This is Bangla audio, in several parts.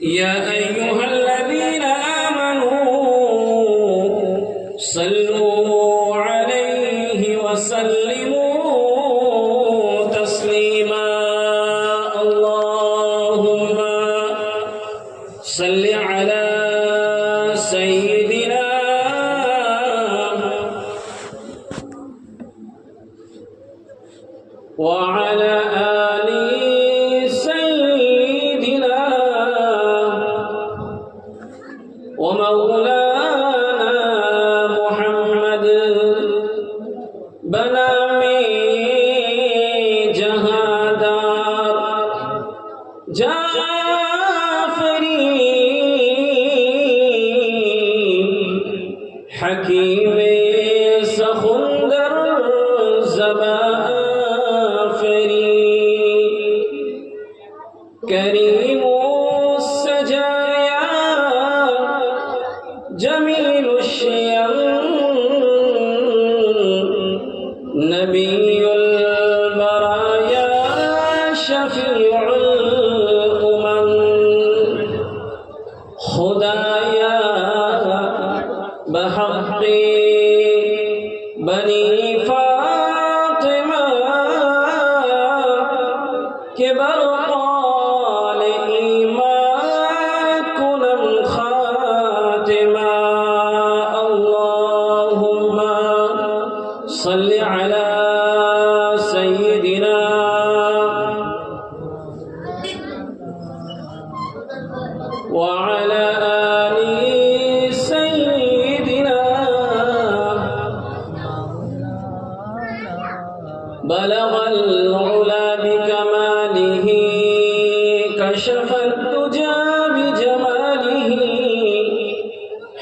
يا أيها الذين آمنوا صلوا عليه وسلموا تسليما اللهم صل على سيدنا وعلى آل سيدنا ومولانا محمد بنامي جهادار جعفري حكيم سخندر زبافري كريم السجايا جميل الشيم نبي البرايا شفيع الأمم خدايا بحق بني فاطمة كبر قال إيمانكم خاتمة اللهم صل على سيدنا وعلى آل سيدنا بلغ العلا بكماله كشف الدجى بجماله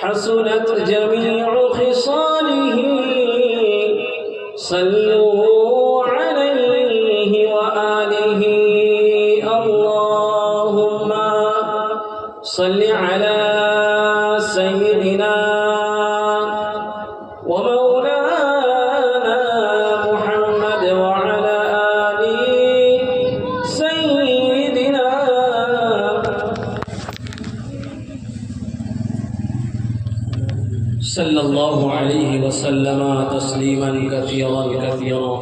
حسنت جميع خصاله صلوا عليه وآله اللهم صل على سيدنا ومولانا محمد وعلى آل سيدنا صلى الله عليه وسلم تسليما كثيرا كثيرا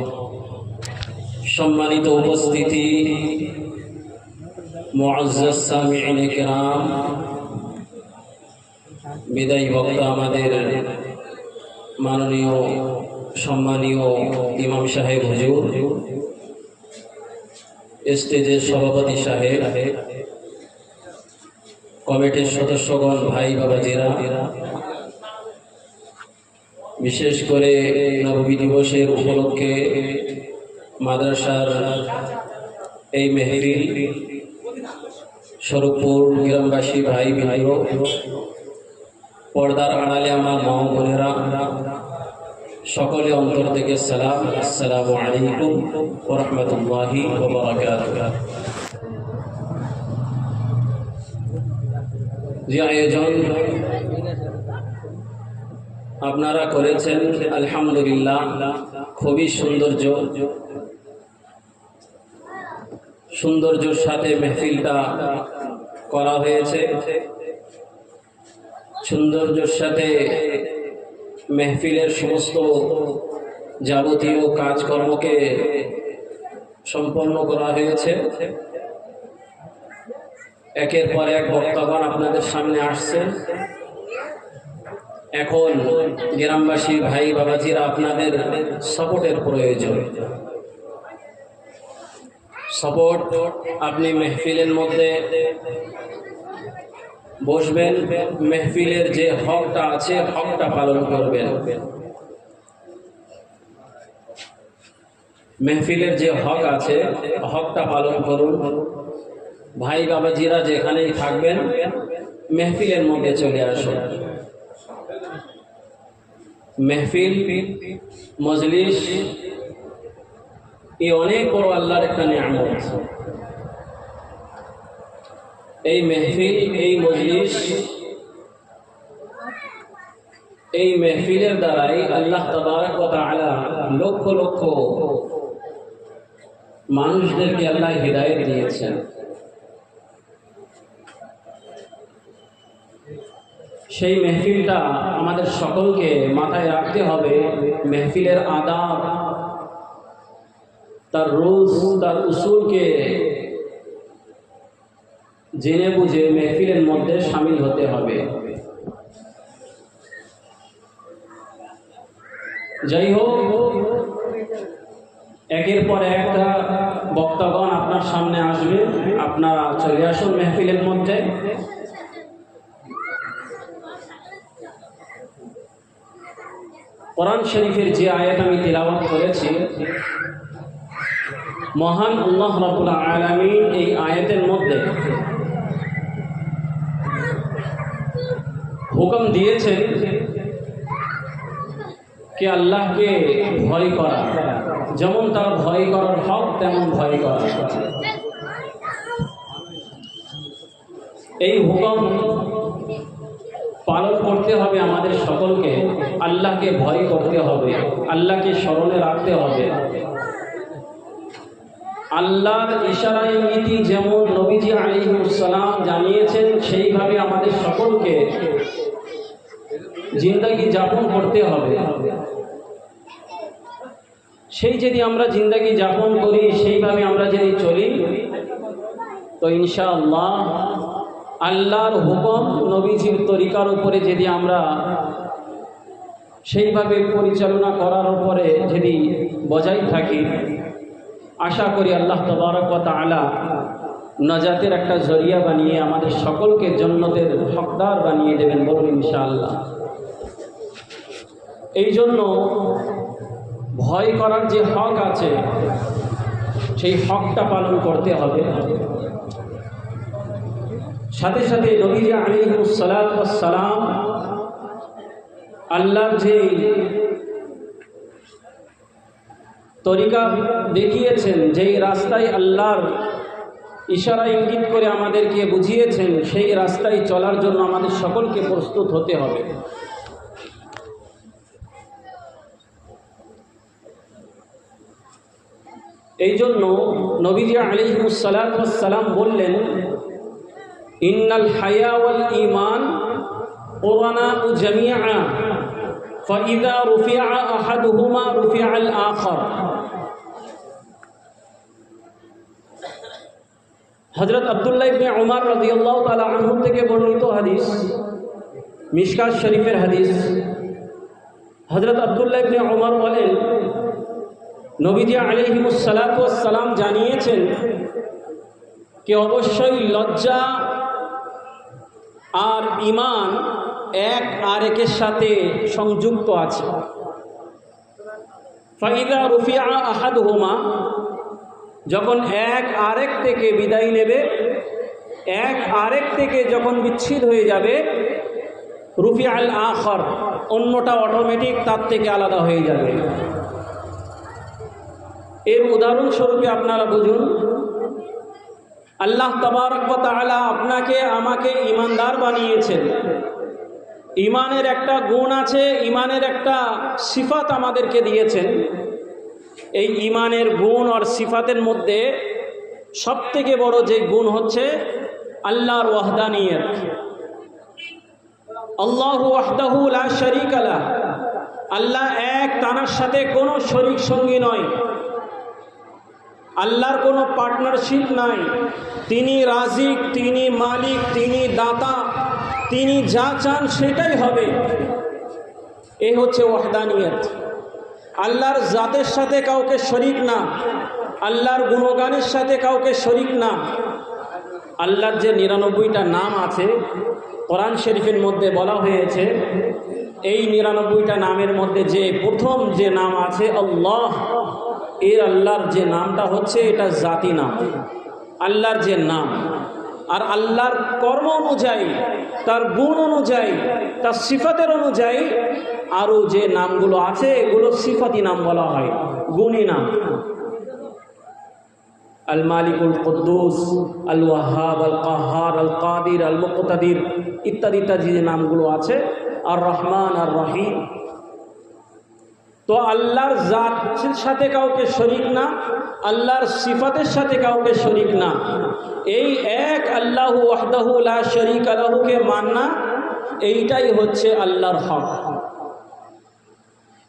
সম্মানিত উপস্থিতি মুআজ্জাজ সামিঈন কিরাম বিদায়ী বক্তা আমাদের মাননীয় সম্মানীয় ইমাম সাহেব হুজুর স্টেজের সভাপতি সাহেব কমিটির সদস্যগণ ভাই বাবাজিরা বিশেষ করে নববী দিবসের উপলক্ষে মাদ্রাসার এই মেহফিল স্বরূপপুর গ্রামবাসী ভাই বৃন্দ পর্দার আড়ালে আমার মা বোনেরা সকলে অন্তর থেকে সালাম আসসালামু আলাইকুম ওয়া রাহমাতুল্লাহি ওয়া বারাকাতুহু। যে আয়োজন আপনারা করেছেন আলহামদুলিল্লাহ খুবই সৌন্দর্যের সাথে মেহফিলটা করা হয়েছে। সৌন্দর্যের সাথে মেহফিলের সমস্ত যাবতীয় কাজকর্মকে সম্পন্ন করা হয়েছে। একের পর এক বক্তাগণ আপনাদের সামনে আসছেন। এখন গ্রামবাসী ভাই বাবাজিরা আপনাদের সাপোর্টের প্রয়োজন। সাপোর্ট, আপনি মেহফিলের মধ্যে বসবেন, মেহফিলের যে হকটা আছে হকটা পালন করবেন। মেহফিলের যে হক আছে হকটা পালন করুন। ভাই বাবাজিরা যেখানেই থাকবেন মেহফিলের মধ্যে চলে আসুন। মেহফিল মজলিস এই অনেক বড় আল্লাহর একটা নিয়ামত। এই মেহফিল, এই মজলিস, এই মেহফিলের দ্বারাই আল্লাহ তাবারক ওয়া তাআলা লক্ষ লক্ষ মানুষদেরকে আল্লাহ হিদায়াত দিয়েছেন। সেই মেহফিলটা আমাদের সকলকে মাথায় রাখতে হবে। মেহফিলের আদাব, তার রুলস, তার উসুলকে জেনে বুঝে মেহফিলের মধ্যে শামিল হতে হবে। যাই হোক, একের পর একটা বক্তাগণ আপনার সামনে আসবে, আপনারা চলে আসুন মেহফিলের মধ্যে। কোরআন শরীফের যে আয়াত আমি তিলাওয়াত করেছি, মহান আল্লাহ রাব্বুল আলামিন এই আয়াতের মধ্যে হুকুম দিয়েছেন कि আল্লাহকে ভয় করা, যেমন তার ভয় করার হক তেমন ভয় করা। এই হুকুম পালন করতে হবে আমাদের সকলকে। আল্লাহকে ভয় করতে হবে, আল্লাহকে স্মরণে রাখতে হবে। আল্লাহর ইশারায় নীতি যেমন নবীজি আলাইহিস সালাম জানিয়েছেন, সেইভাবে আমাদের সকলকে জিন্দেগি যাপন করতে হবে। সেই যদি আমরা জিন্দেগি যাপন করি, সেইভাবে আমরা যদি চলি, তো ইনশাআল্লাহ আল্লাহর হুকুম নবীজির তরিকার উপরে যদি আমরা সেইভাবে পরিচালনা করার উপরে যদি বজায় থাকি, আশা করি আল্লাহ তাবারক ওয়া তাআলা নাজাতের একটা জরিয়া বানিয়ে আমাদের সকলকে জান্নাতের হকদার বানিয়ে দেবেন, বলুন ইনশাআল্লাহ। এই জন্য ভয় করার যে হক আছে, সেই হকটা পালন করতে হবে। সাথে সাথে নবী আলাইহিস সালাতু ওয়াস সালাম আল্লাহর যে তরিকা দেখিয়েছেন, যেই রাস্তায় আল্লাহর ইশারা ইঙ্গিত করে আমাদেরকে বুঝিয়েছেন, সেই রাস্তায় চলার জন্য আমাদের সকলকে প্রস্তুত হতে হবে। এই জন্য নবীজি আলাইহিস সালাতু ওয়াস সালাম বললেন, ইন্নাল হায়া ওয়াল ঈমান কুরানা জামিআ ফাইযা রুফিআ আহাদুহুমা রুফিআল আখার। হযরত আব্দুল্লাহ ইবনে উমর রাদিয়াল্লাহু তাআলা আনহু থেকে বর্ণিত হাদিস, মিশকাত শরীফের হাদিস। হযরত আব্দুল্লাহ ইবনে উমর বলেন, নবীজি আলাইহিস সালাতু ওয়াস সালাম জানিয়েছেন যে অবশ্যই লজ্জা আর ঈমান এক আরেকের সাথে সংযুক্ত আছে। ফাইদা রুফিআ আহাদুহুমা, যখন এক আরেক থেকে বিদায় নেবে, এক আরেক থেকে যখন বিচ্ছিন্ন হয়ে যাবে, রুফিআল আখার, অন্যটা অটোমেটিক তার থেকে আলাদা হয়ে যাবে। এর উদাহরণস্বরূপে আপনারা বুঝুন, আল্লাহ তাবারক ওয়া তাআলা আপনাকে আমাকে ঈমানদার বানিয়েছেন। ঈমানের একটা গুণ আছে, ঈমানের একটা সিফাত আমাদেরকে দিয়েছেন। এই ঈমানের গুণ আর সিফাতের মধ্যে সবথেকে বড় যে গুণ হচ্ছে আল্লাহর ওয়াহদানিয়ত। আল্লাহু ওয়াহদাহু লা শারীকা লাহ, আল্লাহ এক, তার সাথে কোনো শরীক সঙ্গী নয়। আল্লাহর কোনো পার্টনারশিপ নাই। তিনি রাজিক, তিনি মালিক, তিনি দাতা, তিনি যা চান সেটাই হবে। এই হচ্ছে ওয়াহদানিয়ত। আল্লাহর জাতের সাথে কাউকে শরীক না, আল্লাহর গুণগানের সাথে কাউকে শরীক না। আল্লাহর যে ৯৯টা নাম আছে, কোরআন শরীফের মধ্যে বলা হয়েছে, এই ৯৯টা নামের মধ্যে যে প্রথম যে নাম আছে আল্লাহ, এর আল্লাহর যে নামটা হচ্ছে এটা জাতি নাম, আল্লাহর যে নাম। আর আল্লাহর কর্ম অনুযায়ী, তার গুণ অনুযায়ী, তার সিফাতের অনুযায়ী আরও যে নামগুলো আছে, এগুলো সিফাতি নাম বলা হয়, গুণী নাম। আল মালিকুল কুদ্দুস, আল ওয়াহাব, আল কাহার, আল কাদির, আল মুকতাদির ইত্যাদি ইত্যাদি যে নামগুলো আছে, আর রহমান, আর রহিম। তো আল্লাহর জাতের সাথে কাউকে শরীক না, আল্লাহর সিফাতের সাথে কাউকে শরীক না। এই এক আল্লাহু ওয়াহদাহু লা শারীকা লাহুকে মাননা, এইটাই হচ্ছে আল্লাহর হক।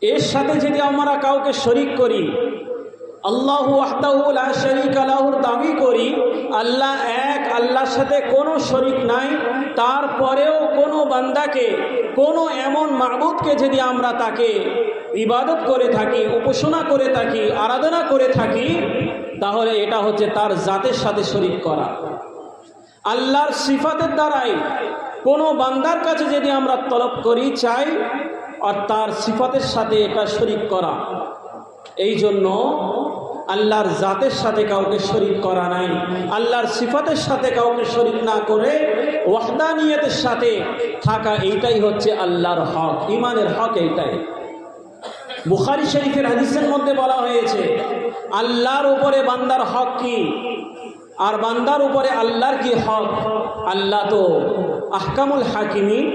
এর সাথে যদি আমরা কাউকে শরীক করি, আল্লাহু ওয়াহদাহু লা শারীকা লাহুর দাবি করি, আল্লাহ এক, আল্লাহর সাথে কোনো শরীক নাই, তারপরেও কোনো বান্দাকে, কোনো এমন মাবুদকে যদি আমরা তাকে ইবাদত করে থাকি, উপাসনা করে থাকি, আরাধনা করে থাকি, তাহলে এটা হচ্ছে তার জাতের সাথে শরীক করা। আল্লাহর সিফাতের দ্বারাই কোনো বান্দার কাছে যদি আমরা তলব করি, চাই, আর তার সিফাতের সাথে এটা শরীক করা। এই জন্য আল্লাহর জাতের সাথে কাউকে শরীক করা নাই, আল্লাহর সিফাতের সাথে কাউকে শরীক না করে ওয়াহদানিয়তের সাথে থাকা, এইটাই হচ্ছে আল্লাহর হক, ইমানের হক এইটাই। বুখারী শরীফের হাদিসের মধ্যে বলা হয়েছে আল্লাহর উপরে বান্দার হক কি, আর বান্দার উপরে আল্লাহর কি হক। আল্লাহ তো আহকামুল হাকিমিন,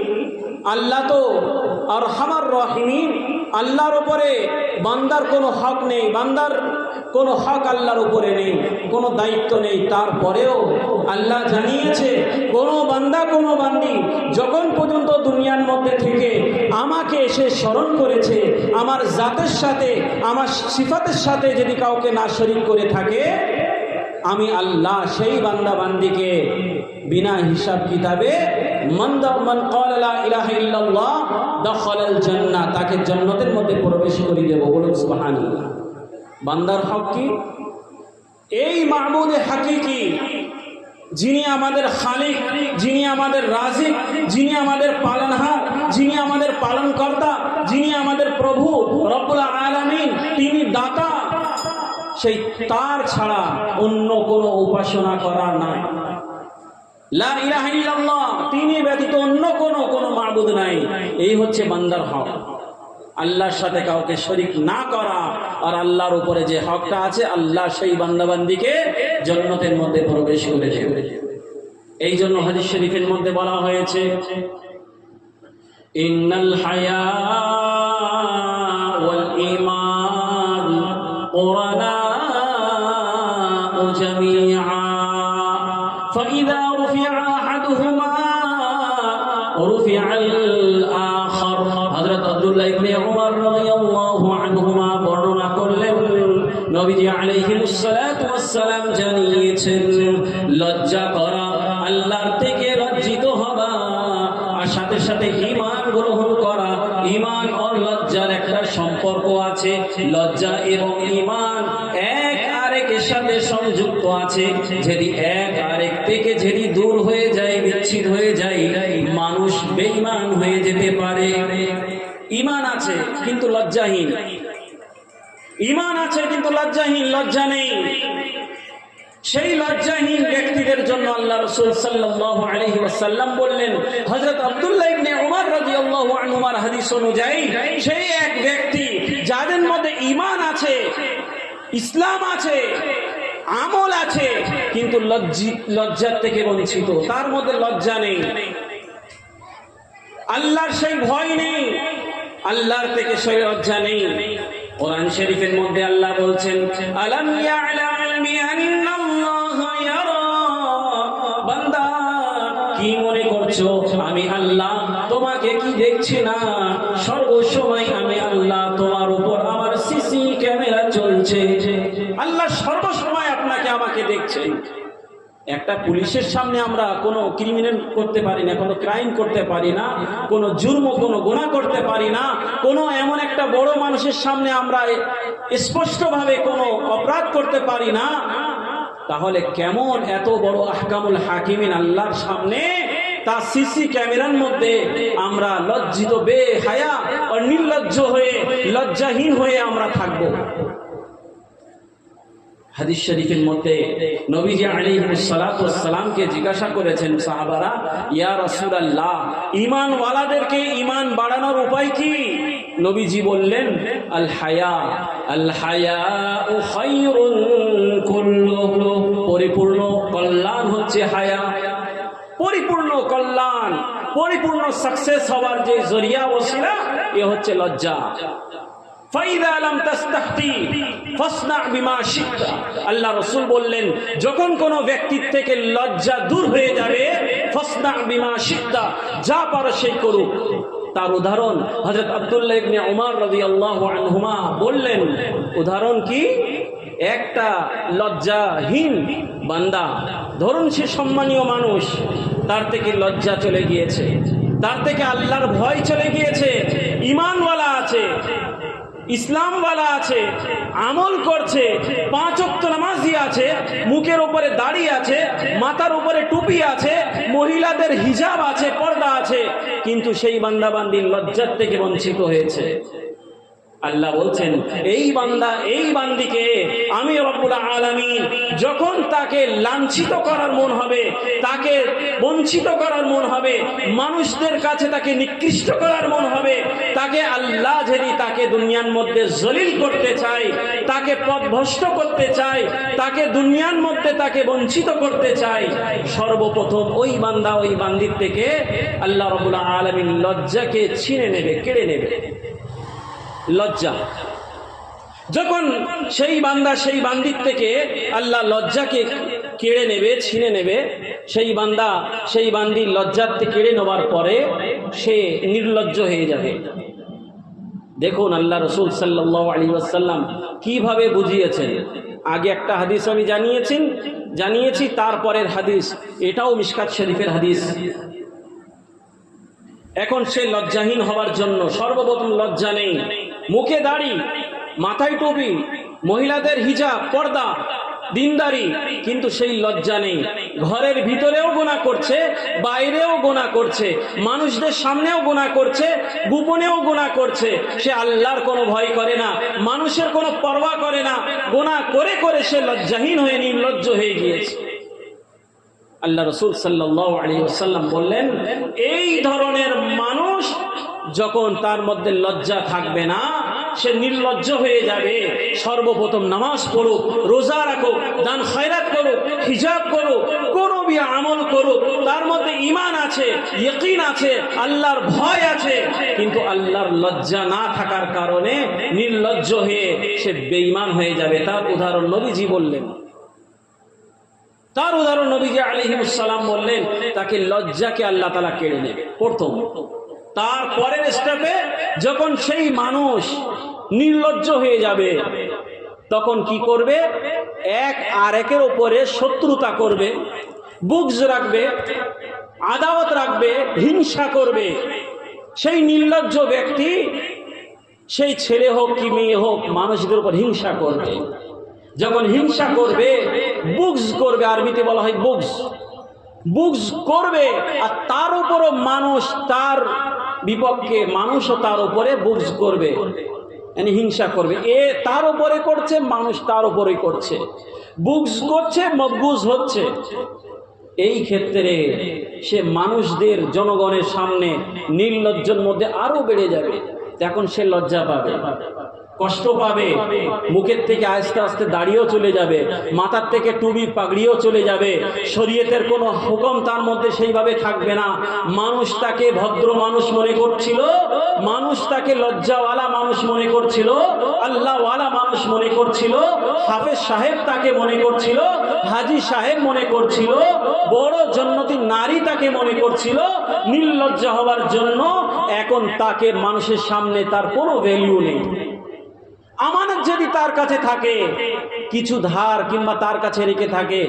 আল্লাহ তো আরহামার রাহিমিন। আল্লাহর উপরে বান্দার কোনো হক নেই, বান্দার কোনো হক আল্লাহর উপরে নেই, কোনো দায়িত্ব নেই। তারপরেও আল্লাহ জানিয়েছে কোনো বান্দা, কোনো বান্দি যখন পর্যন্ত দুনিয়ার মধ্যে থেকে আমাকে এসে স্মরণ করেছে, আমার জাতের সাথে, আমার সিফাতের সাথে যদি কাউকে না শরীক করে থাকে, আমি আল্লাহ সেই বান্দা বান্দিকে বিনা হিসাব কিতাবে মান ক্বালা লা ইলাহা ইল্লাল্লাহ দাখালাল জান্নাহ, তাকে জান্নাতের মধ্যে প্রবেশ করে দেব। বলুন সুবহানাল্লাহ। বান্দার হক কি? এই মাবুদে হাকিকি, যিনি আমাদের খালিক, যিনি আমাদের রাজিক, যিনি আমাদের পালনহার, যিনি আমাদের পালনকর্তা, যিনি আমাদের প্রভু রব্বুল আলামিন, তিনি দাতা, সেই তার ছাড়া অন্য কোনো উপাসনা করা নাই। লা ইলাহা ইল্লাল্লাহ, তিনি ব্যতীত অন্য কোনো মাবুদ নাই। এই হচ্ছে বান্দার হক, আল্লাহর সাথে কাউকে শরীক না করা। আর আল্লাহর উপরে যে হকটা আছে, আল্লাহ সেই বান্দাবান্দিকে জান্নাতের মধ্যে প্রবেশ করে দেবে। এই জন্য হাদিস শরীফের মধ্যে বলা হয়েছে ইন্নাল হায়া ওয়াল ঈমান কুরানা জামিআ ফাইযা রুফিআ আহাদুহুমা রুফিআল আখার। হযরত আব্দুল্লাহ ইবনে উমর রাদিয়াল্লাহু আনহুমা বর্ণনা করলেন, নবীজি আলাইহিস সালাতু ওয়াস সালাম জানিয়েছেন, লজ্জা করা, আল্লাহর থেকে লজ্জিত হওয়া, আর সাথে সাথে ঈমান গ্রহণ করা। ঈমান আর লজ্জার একটা সম্পর্ক আছে। লজ্জা এবং ঈমান এক আরেকের সাথে সংযুক্ত আছে। যদি এক আরেক থেকে যদি দূর হয়ে যায়, বিচ্ছিন্ন হয়ে যায়, মানুষ বেঈমান হয়ে যেতে পারে। ঈমান আছে কিন্তু লজ্জাহীন, ঈমান আছে কিন্তু লজ্জাহীন, লজ্জা নেই। সেই লজ্জাহীন ব্যক্তিদের জন্য আল্লাহ রাসূল সাল্লাল্লাহু আলাইহি ওয়াসাল্লাম বললেন, হযরত আব্দুল্লাহ ইবনে উমর রাদিয়াল্লাহু আনহুমার হাদিস অনুযায়ী, সেই এক ব্যক্তি যাদের মধ্যে ঈমান আছে, ইসলাম আছে, আমল আছে, কিন্তু লজ্জার থেকে বঞ্চিত, তার মধ্যে লজ্জা নেই, আল্লাহর সেই ভয় নেই, আল্লাহর থেকে সেই লজ্জা নেই। কোরআন শরীফের মধ্যে আল্লাহ বলছেন, আলাম ইয়ালাম বিআন্নাল্লাহা ইয়ারা। বান্দা, কি মনে করছো আমি আল্লাহ তোমাকে কি দেখছি না? সর্বসময় আমি আল্লাহ তোমার উপর আমার সিসি ক্যামেরা চলছে। আল্লাহ সর্বসময় আপনাকে আমাকে দেখছেন। একটা পুলিশের সামনে আমরা কোনো ক্রিমিনাল করতে পারি না, কোনো ক্রাইম করতে পারি না, কোনো জুর্ম, কোনো গুনাহ করতে পারি না, কোনো এমন একটা বড় মানুষের সামনে আমরা স্পষ্টভাবে কোনো অপরাধ করতে পারি না। তাহলে কেমন এত বড় আহকামুল হাকিমিন আল্লাহর সামনে, তার সিসি ক্যামেরার মধ্যে আমরা লজ্জিত, বেহায়া আর নির্লজ্জ হয়ে, লজ্জাহীন হয়ে আমরা থাকবো। হাদিস শরীফের মধ্যে নবীজি আলাইহিস সালাতু ওয়াস সালামকে জিজ্ঞাসা করেছেন সাহাবারা, ইয়া রাসূলুল্লাহ, ঈমানওয়ালাদেরকে ঈমান বাড়ানোর উপায় কি? নবীজি বললেন, আল হায়া, আল হায়াউ খায়রুন কুল্লুহু। পরিপূর্ণ কল্যাণ হচ্ছে হায়া। পরিপূর্ণ কল্যাণ, পরিপূর্ণ সাকসেস হওয়ার যে জরিয়া ওসিলা, এ হচ্ছে লজ্জা। ফাইদা লাম তাস্তাহতি ফাসনা বিমা শিতা। আল্লাহ রাসূল বললেন, যখন কোনো ব্যক্তির থেকে লজ্জা দূর হয়ে যাবে, ফাসনা বিমা শিতা, যা পারে সেই করুক। তার উদাহরণ হযরত আব্দুল্লাহ ইবনে উমর রাদিয়াল্লাহু আনহুমা বললেন, উদাহরণ কি? একটা লজ্জাহীন বান্দা, ধরুন সে সম্মানীয় মানুষ, তার থেকে লজ্জা চলে গিয়েছে, তার থেকে আল্লাহর ভয় চলে গিয়েছে, ঈমানওয়ালা আছে, ইসলামওয়ালা আছে, আমল করছে, 5 ওয়াক্ত নামাজি আছে, মুখের উপরে দাড়ি আছে, মাথার উপরে টুপি আছে, মহিলাদের হিজাব আছে, পর্দা আছে, কিন্তু সেই বান্দা বান্দি লজ্জার থেকে বঞ্চিত হয়েছে। আল্লাহ বলছেন, এই বান্দা এই বান্দিকে আমি রব্বুল আলামিন যখন তাকে লাঞ্ছিত করার মন হবে, তাকে বঞ্চিত করার মন হবে, মানুষদের কাছে তাকে নিকৃষ্ট করার মন হবে, তাকে আল্লাহ যদি তাকে দুনিয়ার মধ্যে জলিল করতে চায়, তাকে পথভ্রষ্ট করতে চায়, তাকে দুনিয়ার মধ্যে তাকে বঞ্চিত করতে চায়, সর্বপ্রথম ওই বান্দা ওই বান্দির থেকে আল্লাহ রব্বুল আলামিন লজ্জাকে ছিনে নেবে, কেড়ে নেবে। লজ্জা যখন সেই বান্দা সেই বান্দির থেকে আল্লাহ লজ্জাকে কেড়ে নেবে, ছিনে নেবে, সেই বান্দা সেই বান্দির লজ্জাতে কেড়ে নেওয়ার পরে সে নির্লজ্জ হয়ে যাবে। দেখুন আল্লাহ রাসূল সাল্লাল্লাহু আলাইহি ওয়াসাল্লাম কিভাবে বুঝিয়েছেন। আগে একটা হাদিস আমি জানিয়েছি, তারপরের হাদিস এটাও মিশকাত শরীফের হাদিস। এখন সে লজ্জাহীন হওয়ার জন্য সর্বপ্রথম লজ্জা নেই, মুখে দাড়ি, মাথায় টুপি, মহিলাদের হিজাব, পর্দা, দিনদারি, কিন্তু সেই লজ্জা নেই। ঘরের ভিতরেও গুনাহ করছে, বাইরেও গুনাহ করছে, মানুষদের সামনেও গুনাহ করছে, গোপনেও গুনাহ করছে। সে আল্লাহর কোনো ভয় করে না, মানুষের কোনো পরোয়া করে না, গুনাহ করে করে সে লজ্জাহীন হয়ে নির্লজ্জ হয়ে গিয়েছে। আল্লাহ রাসূল সাল্লাল্লাহু আলাইহি ওয়াসাল্লাম বললেন, এই ধরনের মানুষ যখন তার মধ্যে লজ্জা থাকবে না, সে নির্লজ্জ হয়ে যাবে। সর্বপ্রথম নামাজ পড়ুক, রোজা রাখুক, দান খয়রাত করুক, হিজাব করুক, কোনো বি আমল করুক, তার মধ্যে ঈমান আছে, ইয়াকিন আছে, আল্লাহর ভয় আছে, কিন্তু আল্লাহর লজ্জা না থাকার কারণে নির্লজ্জ হয়ে সে বেঈমান হয়ে যাবে। তার উদাহরণ নবীজি বললেন, নবীজি আলাইহিস সালাম বললেন, তাকে লজ্জাকে আল্লাহ তাআলা কেড়ে নেবে প্রথম। তারপরের স্টেপে যখন সেই মানুষ নির্লজ্জ হয়ে যাবে, তখন কি করবে? এক আরেকের উপরে শত্রুতা করবে, বুগজ রাখবে, আদাওয়াত রাখবে, হিংসা করবে। সেই নির্লজ্জ ব্যক্তি, সেই ছেলে হোক কি মেয়ে হোক, মানুষদের উপর হিংসা করবে। যখন হিংসা করবে, বুগজ করবে, আরবিতে বলা হয় বুগজ করবে, আর তার উপরও মানুষ তার বিপক্ষে, মানুষও তার উপরে বুগজ করবে, মানে হিংসা করবে। এ তার উপরে করছে, মানুষ তার উপরেই করছে, বুগজ করছে, মকবুজ হচ্ছে। এই ক্ষেত্রে সে মানুষদের, জনগণের সামনে নির্লজ্জের মধ্যে আরো বেড়ে যাবে। এখন সে লজ্জা পাবে, কষ্ট পাবে, মুখের থেকে আস্তে আস্তে দাড়িও চলে যাবে, মাথার থেকে টুপি পাগড়িও চলে যাবে, শরীয়তের কোনো হুকুম তার মধ্যে সেইভাবে থাকবে না। মানুষ তাকে ভদ্র মানুষ মনে করছিল, মানুষ তাকে লজ্জাওয়ালা মানুষ মনে করছিল, আল্লাহওয়ালা মানুষ মনে করছিল, হাফেজ সাহেব তাকে মনে করছিল, হাজি সাহেব মনে করছিল, বড় জান্নাতি নারী তাকে মনে করছিল। নির্লজ্জ হওয়ার জন্য এখন তাকে মানুষের সামনে তার কোনো ভ্যালু নেই। আমানত যদি তার কাছে থাকে, কিছু ধার কিংবা তার কাছে রেখে থাকে,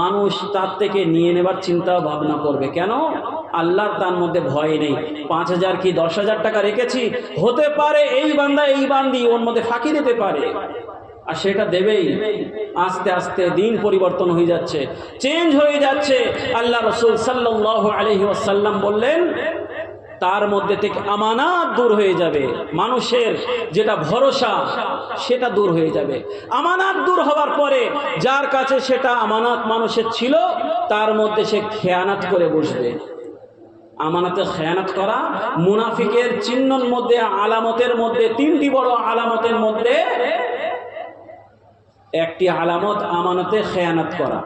মানুষ তার থেকে নিয়ে নেবার চিন্তা ভাবনা করবে। কেন? আল্লাহর তার মধ্যে ভয় নেই। 5,000 কি 10,000 টাকা রেখেছি, হতে পারে এই বান্দা এই বান্দি ওর মধ্যে ফাঁকি দিতে পারে, আর সেটা দেবেই। আস্তে আস্তে দিন পরিবর্তন হয়ে যাচ্ছে, চেঞ্জ হয়ে যাচ্ছে। আল্লাহ রাসূল সাল্লাল্লাহু আলাইহি ওয়াসাল্লাম বললেন, তার মধ্যে থেকে আমানত দূর হয়ে যাবে, মানুষের যেটা ভরসা সেটা দূর হয়ে যাবে। আমানত দূর হওয়ার পরে যার কাছে সেটা আমানত মানুষের ছিল, তার মধ্যে সে খেয়ানত করে বসবে। আমানতে খেয়ানত করা মুনাফিকের চিহ্নের মধ্যে, আলামতের মধ্যে, 3টি বড় আলামতের মধ্যে একটি আলামত আমানতে খেয়ানত করা।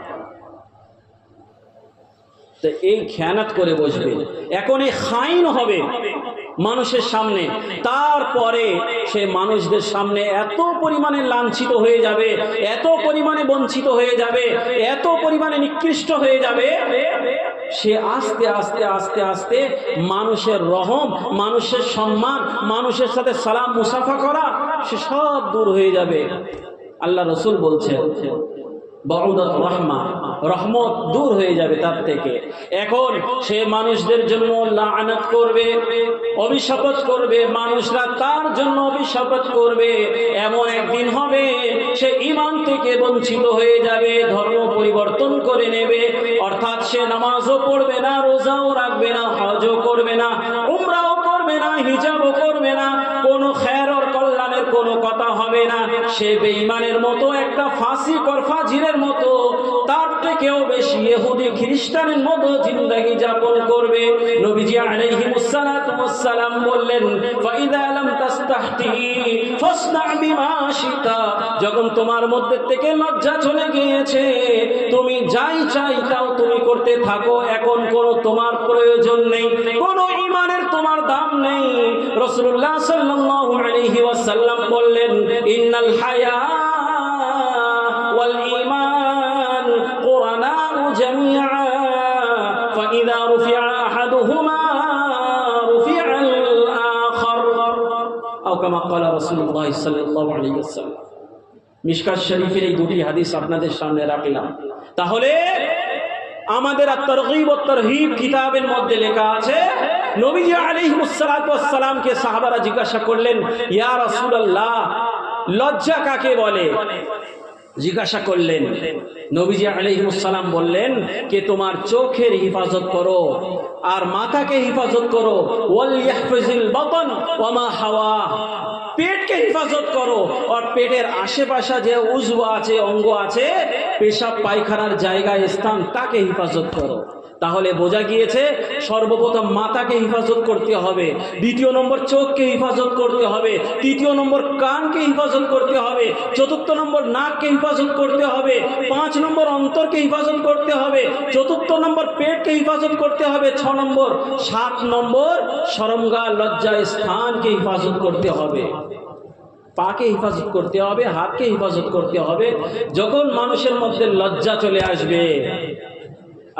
তো এই খেয়ানত করে বসবে, এখন এই খাইন হবে মানুষের সামনে, তারপরে সে মানুষদের সামনে এত পরিমাণে লাঞ্ছিত হয়ে যাবে, এত পরিমাণে বঞ্চিত হয়ে যাবে, এত পরিমাণে নিকৃষ্ট হয়ে যাবে, সে আস্তে আস্তে আস্তে আস্তে মানুষের রহম, মানুষের সম্মান, মানুষের সাথে সালাম মুসাফা করা সে সব দূর হয়ে যাবে। আল্লাহ রসুল বলছেন বাউদাত রহমা, রহমত দূর হয়ে যাবে তার থেকে। এখন সে মানুষদের জন্য লাআনাত করবে, অভিশাপত করবে, মানুষরা তার জন্য অভিশাপত করবে। এমন একদিন হবে সে ঈমান থেকে বঞ্চিত হয়ে যাবে, ধর্ম পরিবর্তন করে নেবে। অর্থাৎ সে নামাজও পড়বে না, রোজাও রাখবে না, হজও করবে না, উমরাও করবে না, হিজাবও করবে না, কোনো খের আর কল্যাণের কোনো কথা হবে না। সে বেঈমানের মতো, একটা ফাসিক আর ফাজিরের মতো, তার থেকেও বেশি ইহুদি খ্রিস্টানের মতো জিন্দেগি যাপন করবে। নবীজি আলাইহিস সালাতু ওয়াস সালাম বললেন, ফাইদা লাম তাস্তাহতি ফাসনা বিমা শিতা, যখন তোমার মধ্যে থেকে লজ্জা চলে গিয়েছে, তুমি যাই চাই তাও তুমি করতে থাকো, এখন কোনো তোমার প্রয়োজন নেই, কোনো ঈমানের তোমার দাম নেই। রাসূলুল্লাহ সাল্লাল্লাহু আলাইহি ওয়াসাল্লাম বললেন, ইন্নাল হায়া ওয়াল ঈমান কুরানাউ জামিআ ফাইযা রুফিআ আহাদুহুমা রুফিআল আখার, আও কামা ক্বালা রাসূলুল্লাহ সাল্লাল্লাহু আলাইহি ওয়াসাল্লাম। মিশকাত শরীফের এই দুটি হাদিস আপনাদের সামনে রাখলাম। তাহলে আমাদের আত-তারগীব ওয়াত তারহীব কিতাবের মধ্যে লেখা আছে, নবীজি আলাইহিস সালাতু ওয়াস সালামকে সাহাবারা জিজ্ঞাসা করলেন, ইয়া রাসূলুল্লাহ, লজ্জা কাকে বলে? জিজ্ঞাসা করলেন। নবীজি আলাইহিস সালাম বললেন যে তোমার চোখের হিফাজত করো আর মাথাকে হিফাজত করো, ওয়াল ইয়াহফিজিল বাতন ওয়া মা হাওয়া, পেটকে হিফাজত করো আর পেটের আশেপাশে যে উজু আছে, অঙ্গ আছে, পেশাব পায়খানার জায়গা স্থান, তাকে হিফাজত করো। তাহলে বোঝা গিয়েছে সর্বপ্রথম মাথাকে হিফাজত করতে হবে, দ্বিতীয় নম্বর চোখকে হিফাজত করতে হবে, তৃতীয় নম্বর কানকে হিফাজত করতে হবে, চতুর্থ নম্বর নাককে হিফাজত করতে হবে, 5 নম্বর অন্তরকে হিফাজত করতে হবে, চতুর্থ নম্বর পেটকে হিফাজত করতে হবে, 6 নম্বর 7 নম্বর শরমগা লজ্জা স্থানকে হিফাজত করতে হবে, পাকে হিফাজত করতে হবে, হাতকে হিফাজত করতে হবে। যখন মানুষের মধ্যে লজ্জা চলে আসবে,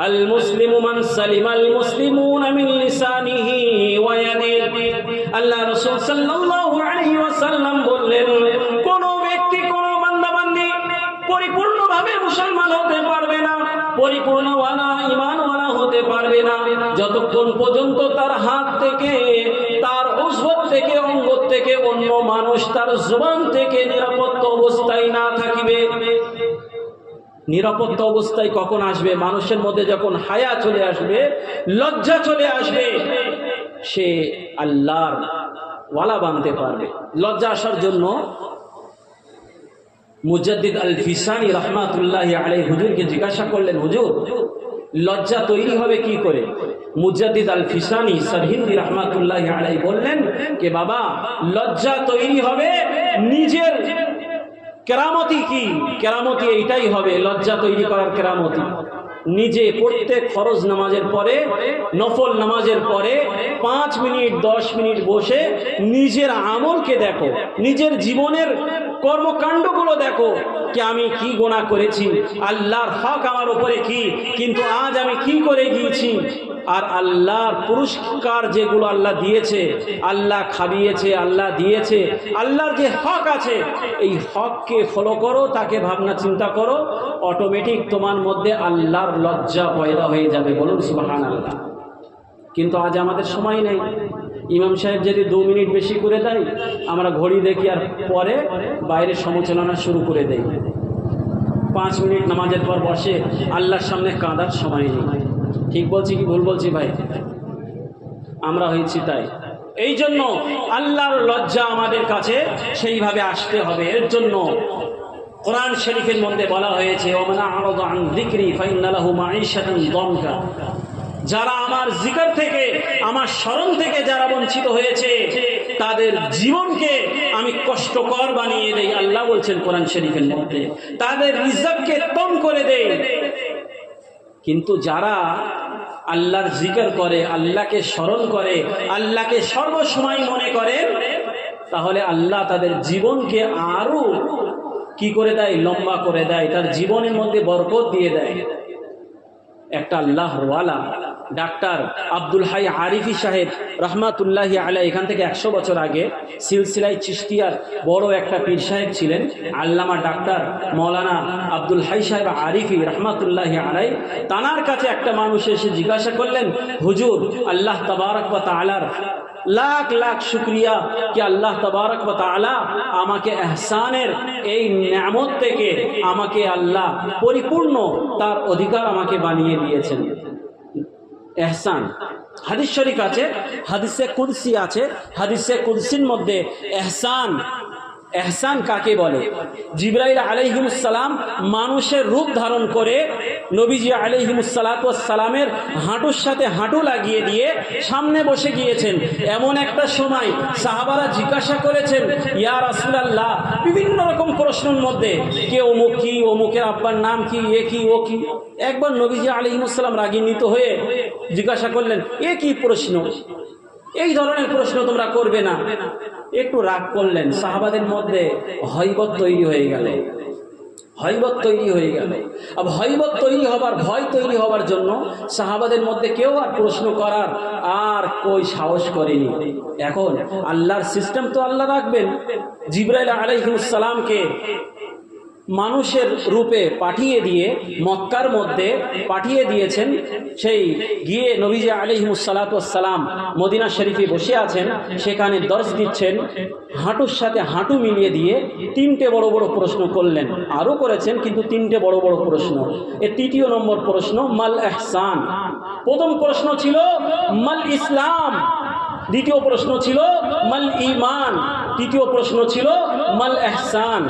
আল মুসলিমু মান সালিমাল মুসলিমুনা মিন লিসানিহি ওয়া ইয়াদিহি, আল্লাহ রাসূল সাল্লাল্লাহু আলাইহি ওয়াসাল্লাম বললেন, কোন ব্যক্তি, কোন বান্দা বান্দি পরিপূর্ণভাবে মুসলমান হতে পারবে না, পরিপূর্ণওয়ালা ঈমানওয়ালা হতে পারবে না, যতক্ষণ পর্যন্ত তার হাত থেকে, তার উজবত থেকে, অঙ্গ থেকে অন্য মানুষ তার জবান থেকে নিরাপত্তা অবস্থায় না থাকিবে। নিরাপত্তা অবস্থায় কখন আসবে? মানুষের মধ্যে যখন হায়া চলে আসবে, লজ্জা চলে আসবে, সে আল্লাহর ওয়ালা বানতে পারবে। লজ্জা আসার জন্য মুজাদ্দিদ আল ফিসানি রাহমাতুল্লাহি আলাইহি হুজুরকে জিজ্ঞাসা করলেন, হুজুর, লজ্জা তৈরি হবে কি করে? মুজাদ্দিদ আল ফিসানি সরহিন্দি রাহমাতুল্লাহি আলাইহি বললেন যে বাবা, লজ্জা তৈরি হবে নিজের কেরামতি। কি কেরামতি? এইটাই হবে লজ্জা তৈরি করার কেরামতি। নিজে প্রত্যেক ফরজ নামাজের পরে, নফল নামাজের পরে 5 মিনিট 10 মিনিট বসে নিজের আমলকে দেখো, নিজের জীবনের কর্মকাণ্ডগুলো দেখো, যে আমি কি গুনাহ করেছি, আল্লাহর হক আমার উপরে কি, কিন্তু আজ আমি কি করে গিয়েছি, আর আল্লাহর পুরস্কার যেগুলো আল্লাহ দিয়েছে, আল্লাহ খাবিয়েছে, আল্লাহ দিয়েছে, আল্লাহর যে হক আছে, এই হককে ফলো করো, তাকে ভাবনা চিন্তা করো, অটোমেটিক তোমার মধ্যে আল্লাহর লজ্জা পয়দা হয়ে যাবে। বলুন সুবহানাল্লাহ। কিন্তু আজ আমাদের সময় নেই। ইমাম সাহেব যদি 2 মিনিট বেশি করে দেয়, আমরা ঘড়ি দেখি আর পরে বাইরে সমালোচনা শুরু করে দেই। 5 মিনিট নামাজের পর বসে, আল্লাহর সামনে কাঁদার সময় নেই। ঠিক বলছি কি ভুল বলছি ভাই? আমরা হয়েছি তাই। এই জন্য আল্লাহর লজ্জা আমাদের কাছে সেইভাবে আসতে হবে। এর জন্য কোরআন শরীফের মধ্যে বলা হয়েছে, ওমানা আরাদা আন যিকরি ফাইন্না লাহু মাঈশাতান দানকা, যারা আমার জিকির থেকে, আমার স্মরণ থেকে যারা বঞ্চিত হয়েছে, তাদের জীবনকে আমি কষ্টকর বানিয়ে দেই। আল্লাহ বলছেন কোরআন শরীফের মধ্যে, তাদের রিজককে কম করে দেই। কিন্তু যারা আল্লাহর জিকির করে, আল্লাহকে স্মরণ করে, আল্লাহকে সর্বসময় মনে করে, তাহলে আল্লাহ তাদের জীবনকে আরো কি করে দেয়? লম্বা করে দেয়, তার জীবনের মধ্যে বরকত দিয়ে দেয়। একটা আল্লাহওয়ালা ডাক্তার আব্দুল হাই আরিফি সাহেব রহমাতুল্লাহি আলাই, এখান থেকে 100 বছর আগে সিলসিলায় চিশতিয়ার বড় একটা পীর সাহেব ছিলেন, আল্লামা ডাক্তার মৌলানা আব্দুল হাই সাহেব আরিফি রহমাতুল্লাহি আলাই। তানার কাছে একটা মানুষ এসে জিজ্ঞাসা করলেন, হুজুর, আল্লাহ তাবারক ওয়া তাআলার লাখ লাখ শুকরিয়া कि আল্লাহ তাবারক ওয়া তাআলা আমাকে ইহসানের এই নিয়ামত থেকে আমাকে আল্লাহ পরিপূর্ণ তার অধিকার আমাকে বানিয়ে দিয়েছেন। ইহসান হাদিস শরীফ আছে, হাদিসে কুদসি আছে, হাদিসে কুদসির মধ্যে ইহসান, ইহসান কাকে বলে? জিবরাইল আলাইহিস সালাম মানুষের রূপ ধারণ করে নবীজি আলাইহিস সালামের হাঁটুর সাথে হাঁটু লাগিয়ে দিয়ে সামনে বসে গিয়েছেন। এমন একটা সময় সাহাবারা জিজ্ঞাসা করেছেন, ইয়া রাসূলুল্লাহ, বিভিন্ন রকম প্রশ্নের মধ্যে, কে অমুক কি, অমুকের আব্বার নাম কি, এ কি, ও কি। একবার নবীজি আলাইহিস সালাম রাগান্বিত হয়ে জিজ্ঞাসা করলেন, এ কি প্রশ্ন, এই ধরনের প্রশ্ন তোমরা করবে না। একটু রাগ করলেন, সাহাবাদের মধ্যে হৈবত তৈরি হয়ে গেল, হৈবত তৈরি হয়ে গেল। আর হৈবত তৈরি হবার, ভয় তৈরি হবার জন্য সাহাবাদের মধ্যে কেউ আর প্রশ্ন করার আর কই সাহস করেনি। এখন আল্লাহর সিস্টেম তো আল্লাহ রাখবেন। জিবরাইল আলাইহিস সালামকে মানুষের রূপে পাঠিয়ে দিয়ে মক্কার মধ্যে পাঠিয়ে দিয়েছেন। সেই গিয়ে নবীজি আলাইহিস সালাম মদিনা শরীফে বসে আছেন, সেখানে দর্শ দিচ্ছেন। হাঁটুর সাথে হাঁটু মিলিয়ে দিয়ে 3টে বড় বড় প্রশ্ন করলেন, আরও করেছেন, কিন্তু 3টে বড় বড় প্রশ্ন। এর 3য় নম্বর প্রশ্ন মাল ইহসান। প্রথম প্রশ্ন ছিল মাল ইসলাম, দ্বিতীয় প্রশ্ন ছিল মাল ঈমান, তৃতীয় প্রশ্ন ছিল মাল ইহসান।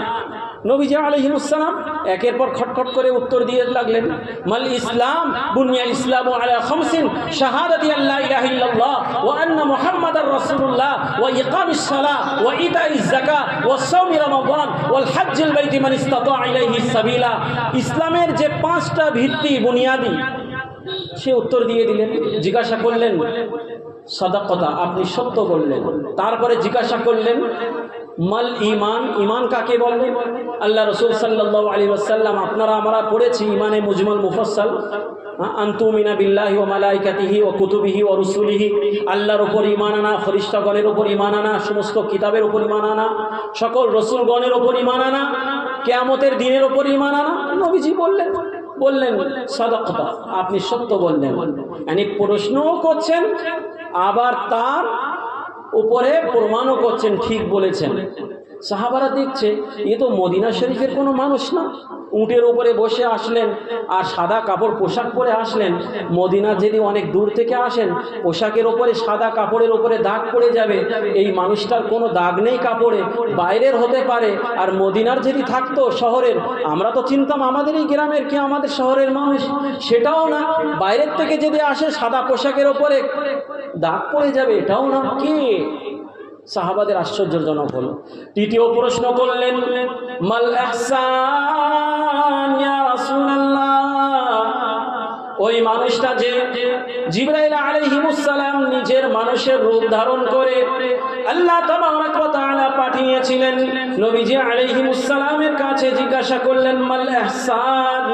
নবীজি আলাইহিস সালাম একের পর খটখট করে উত্তর দিয়ে লাগলেন। মাল ইসলাম, বুনিয়াল ইসলামু আলা খামসিন, শাহাদাতি আল্লা ইলাহা ইল্লাল্লাহ ওয়া আন্না মুহাম্মাদার রাসূলুল্লাহ ওয়া ইকামিস সালাহ ওয়া ইতাইজ যাকাত ওয়া সাওমি রমাদান ওয়াল হজ্জিল বাইতি মান ইসতাতা ইলাইহি সাবিলা। ইসলামের যে 5টা ভিত্তি বুনিয়াদি, সে উত্তর দিয়ে দিলেন। জিজ্ঞাসা করলেন, সাদাকাতা, আপনি সত্য বললেন। তারপরে জিজ্ঞাসা করলেন মাল ঈমান, ঈমান কাকে বলে? আল্লাহ রাসূল সাল্লাল্লাহু আলাইহি ওয়াসাল্লাম, আপনারা আমরা পড়েছি ঈমানে মুজমাল মুফাসসাল, আনতুমিনা বিল্লাহি ওয়া মালাইকাতিহি ওয়া কুতুবিহি ওয়া রুসুলিহি, আল্লাহর উপর ঈমান আনা, ফেরেশতাগণের উপর ঈমান আনা, সমস্ত কিতাবের উপর ঈমান আনা, সকল রাসূলগণের উপর ঈমান আনা, কিয়ামতের দিনের উপর ঈমান আনা। নবীজি বললেন সাদাকাতা, আপনি সত্য বললেন। মানে প্রশ্নও করছেন, আবার তার উপরে প্রমাণও করছেন, ঠিক বলেছেন। সাহাবারা দেখছে, এ তো মদিনা শরীফের কোনো মানুষ না। উটের উপরে বসে আসলেন আর সাদা কাপড় পোশাক পরে আসলেন। মদিনা যদি অনেক দূর থেকে আসেন, পোশাকের ওপরে সাদা কাপড়ের উপরে দাগ পড়ে যাবে। এই মানুষটার কোনো দাগ নেই কাপড়ে, বাইরের হতে পারে। আর মদিনার যদি থাকতো শহরের, আমরা তো চিনতাম আমাদেরই গ্রামের, কে আমাদের শহরের মানুষ, সেটাও না। বাইরের থেকে যদি আসে, সাদা পোশাকের ওপরে দাগ পড়ে যাবে, এটাও না। কে? সাহাবাদের আশ্চর্যজনক হলো। তৃতীয় প্রশ্ন করলেন মাল ইহসান ইয়া রাসূলুল্লাহ। ওই মানুষটা যে জিবরাইল আলাইহিস সালাম নিজের মানুষের রূপ ধারণ করে আল্লাহ তাবারক ওয়া তাআলা পাঠিয়েছিলেন, নবীজি আলাইহিস সালামের কাছে জিজ্ঞাসা করলেন মাল ইহসান,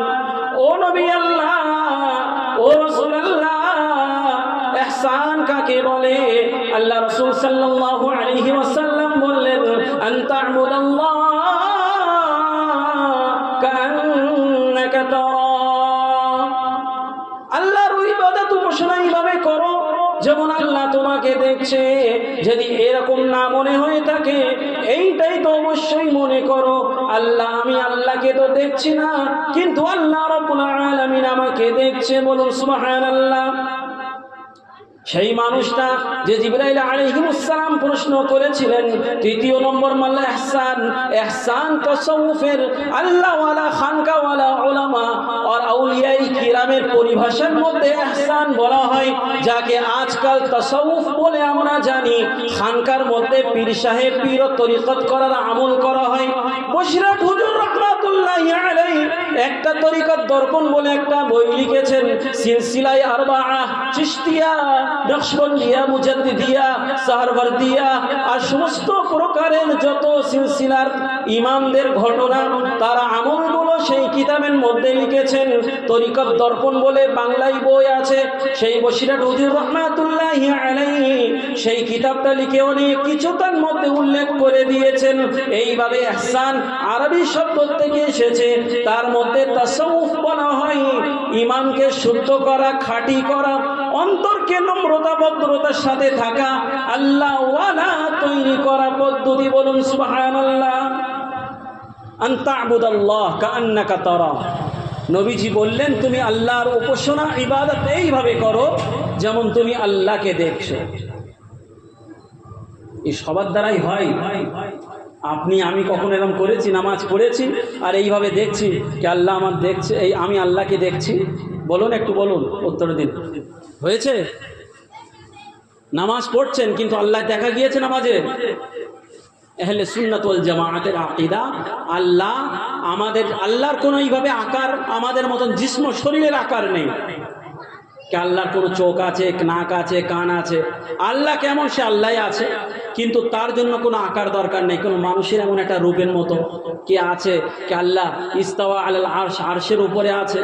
ও নবী আল্লাহ, ও রাসূলুল্লাহ, ইহসান কাকে বলে? আল্লাহ রাসূল সাল্লাল্লাহু আলাইহি ওয়াসাল্লাম বললেন, আন তা'বুদাল্লাহ কাআন্নাকা তারা। আল্লাহর ইবাদত উপাসনা এইভাবে করো যেমন আল্লাহ তোমাকে দেখছে। যদি এরকম না মনে হয়ে থাকে, এইটাই তো অবশ্যই মনে করো, আল্লাহ, আমি আল্লাহকে তো দেখছি না, কিন্তু আল্লাহ রাব্বুল আলামিন আমাকে দেখছে। বলুন সুবহানাল্লাহ। সেই মানুষটা যে জিবরাইল আলাইহিস সালাম প্রশ্ন করেছিলেন, তৃতীয় নম্বর মাল ইহসান। ইহসান তাসাউফের আল্লাহওয়ালা, খানকাওয়ালা উলামা আর আউলিয়ায়ে কিরামের পরিভাষার মধ্যে ইহসান বলা হয়, যাকে আজকাল তাসাউফ বলে আমরা জানি। খানকার মধ্যে পীর সাহেব, পীর ও তরিকত করার আমল করা হয়। বসিরহাট হুজুর রাহমাতুল্লাহি আলাইহি একটা তরিকত দর্পণ বলে একটা বই লিখেছেন, সিলসিলায়ে আরবাআহ চিশতিয়া নকশবন্দিয়া, মুজাদ্দিদিয়া, সাহারওয়ার্দিয়া আর সমস্ত প্রকারের যত সিলসিলার ইমামদের ঘটনা তারা আমলগুলো সেই কিতাবের মধ্যে লিখেছেন। তরিকত দর্পণ বলে বাংলায় বই আছে, সেই বসিরহাট হুজুর রহমাতুল্লাহি আলাইহি সেই কিতাবটা লিখে অনেক কিছু তার মধ্যে উল্লেখ করে দিয়েছেন। এইভাবে ইহসান আরবি শব্দ থেকে এসেছে, তার মধ্যে তাসাউফ বলা হয় ইমানকে শুদ্ধ করা, খাঁটি করা, অন্তরকে নম্রতা ভদ্রতার সাথে থাকা, আল্লাহ ওয়ালা তৈরি করা পদ্ধতি। বলুন সুবহানাল্লাহ। আন তা'বুদাল্লাহ কাআন্নাকা তারা। নবীজি বললেন তুমি আল্লাহর উপাসনা ইবাদত এইভাবে করো যেমন তুমি আল্লাহকে দেখছো। এই সবার দ্বারাই হয়। আপনি আমি কখন এরকম করেছি, নামাজ পড়েছি আর এইভাবে দেখছি কি আল্লাহ আমার দেখছে, এই আমি আল্লাহকে দেখছি? বলুন, একটু বলুন, উত্তর দিন। হয়েছে? নামাজ পড়ছেন কিন্তু আল্লাহ দেখা গিয়েছে নামাজে? আহলে সুন্নাত ওয়াল জামাআতের আকীদা, আল্লাহ আমাদের, আল্লাহর কোনো এইভাবে আকার আমাদের মতন জিস্ম শরীরের আকার নেই। কি আল্লাহর কোনো চোখ আছে, নাক আছে, কান আছে? আল্লাহ কেমন সে আল্লাহই আছে, কিন্তু তার জন্য কোনো আকার দরকার নেই। কোনো মানুষের এমন একটা রূপের মতো কে আছে? কি আল্লাহ ইস্তাওয়া আলাল আরশ, আরশের উপরে আছে।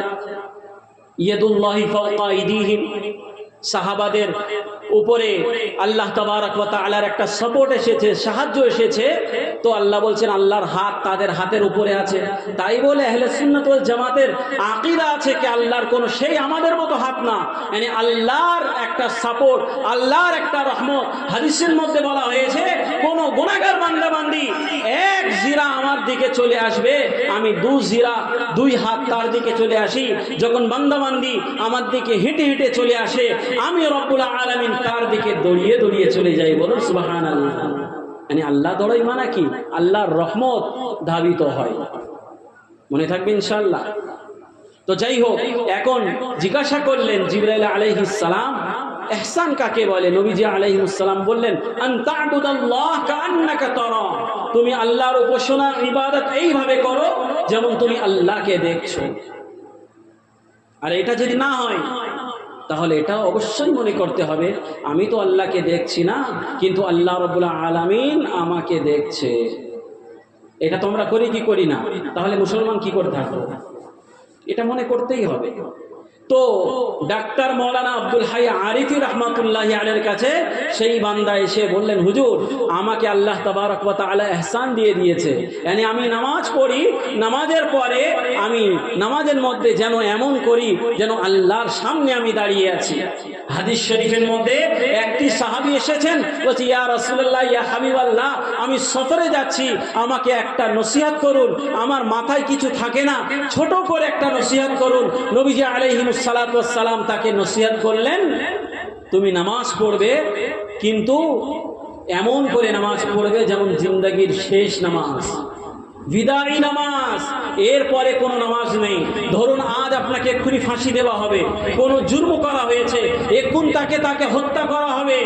ইয়াদুল্লাহি ফাওকা আইদিহিম, সাহাবাদের উপরে আল্লাহ তাবারক ওয়া তাআলার একটা সাপোর্ট এসেছে, সাহায্য এসেছে। তো আল্লাহ বলছেন আল্লাহর হাত তাদের হাতের উপরে আছে। তাই বলে আহলে সুন্নাত ওয়াল জামাতের আকীদা আছে কি আল্লাহর কোনো সেই আমাদের মতো হাত না, মানে আল্লাহর একটা সাপোর্ট, আল্লাহর একটা রহমত। হাদিসের মধ্যে বলা হয়েছে কোন গুনাহগার বান্দা বান্দি এক জিরা আমার দিকে চলে আসবে, আমি দুই হাত তার দিকে চলে আসি। যখন বান্দা বান্দি আমার দিকে হেঁটে হেঁটে চলে আসে, আমি রব্বুল আলামিন তার দিকে দৌড়িয়ে দৌড়িয়ে চলে যাই। বলুন সুবহানাল্লাহ। মানে আল্লাহ দৌড়াই মানে কি? আল্লাহর রহমত ধাবিত হয়। মনে থাকবে ইনশাআল্লাহ। তো যাই হোক, এখন জিজ্ঞাসা করলেন জিবরাইল আলাইহিস সালাম ইহসান কাকে বলে? নবীজি আলাইহিস সালাম বললেন আন তা'বুদাল্লাহ কাআন্নাকা তারা, তুমি আল্লাহর উপাসনা ইবাদত এইভাবে করো যেমন তুমি আল্লাহকে দেখছো। আর এটা যদি না হয় তাহলে এটা অবশ্যই মনে করতে হবে আমি তো আল্লাহকে দেখছি না, কিন্তু আল্লাহ রাব্বুল আলামিন আমাকে দেখছে। এটা তোমরা করি কি করি না? তাহলে মুসলমান কি করে থাকবো? এটা মনে করতেই হবে। তো ডাক্তার মৌলানা আব্দুল হাই আরিফি রহমাতুল্লাহি আলাইহির কাছে সেই বান্দা এসে বললেন হুজুর আমাকে আল্লাহ তাবারক ওয়া তাআলা ইহসান দিয়ে দিয়েছে, মানে আমি নামাজ পড়ি, নামাজের পরে আমি নামাজের মধ্যে যেন এমন করি যেন আল্লাহর সামনে আমি দাঁড়িয়ে আছি। হাদিস শরীফের মধ্যে একটি সাহাবী এসেছেন, বলছে ইয়া রাসূলুল্লাহ ইয়া হাবিবাল্লাহ, আমি সফরে যাচ্ছি, আমাকে একটা নসিহত করুন, আমার মাথায় কিছু থাকে না, ছোট করে একটা নসিহত করুন। নবীজি আলাইহিস সালাতু ওয়াস সালাম তাকে নসিহত করলেন তুমি নামাজ পড়বে, কিন্তু এমন করে নামাজ পড়বে যেমন জিন্দেগীর শেষ নামাজ, বিদায়ী নামাজ, এরপরে কোনো নামাজ নেই। ধরুন আজ আপনাকে এক্ষুনি ফাঁসি দেওয়া হবে, কোনো জুর্ম করা হয়েছে, এক্ষুন তাকে হত্যা করা হবে,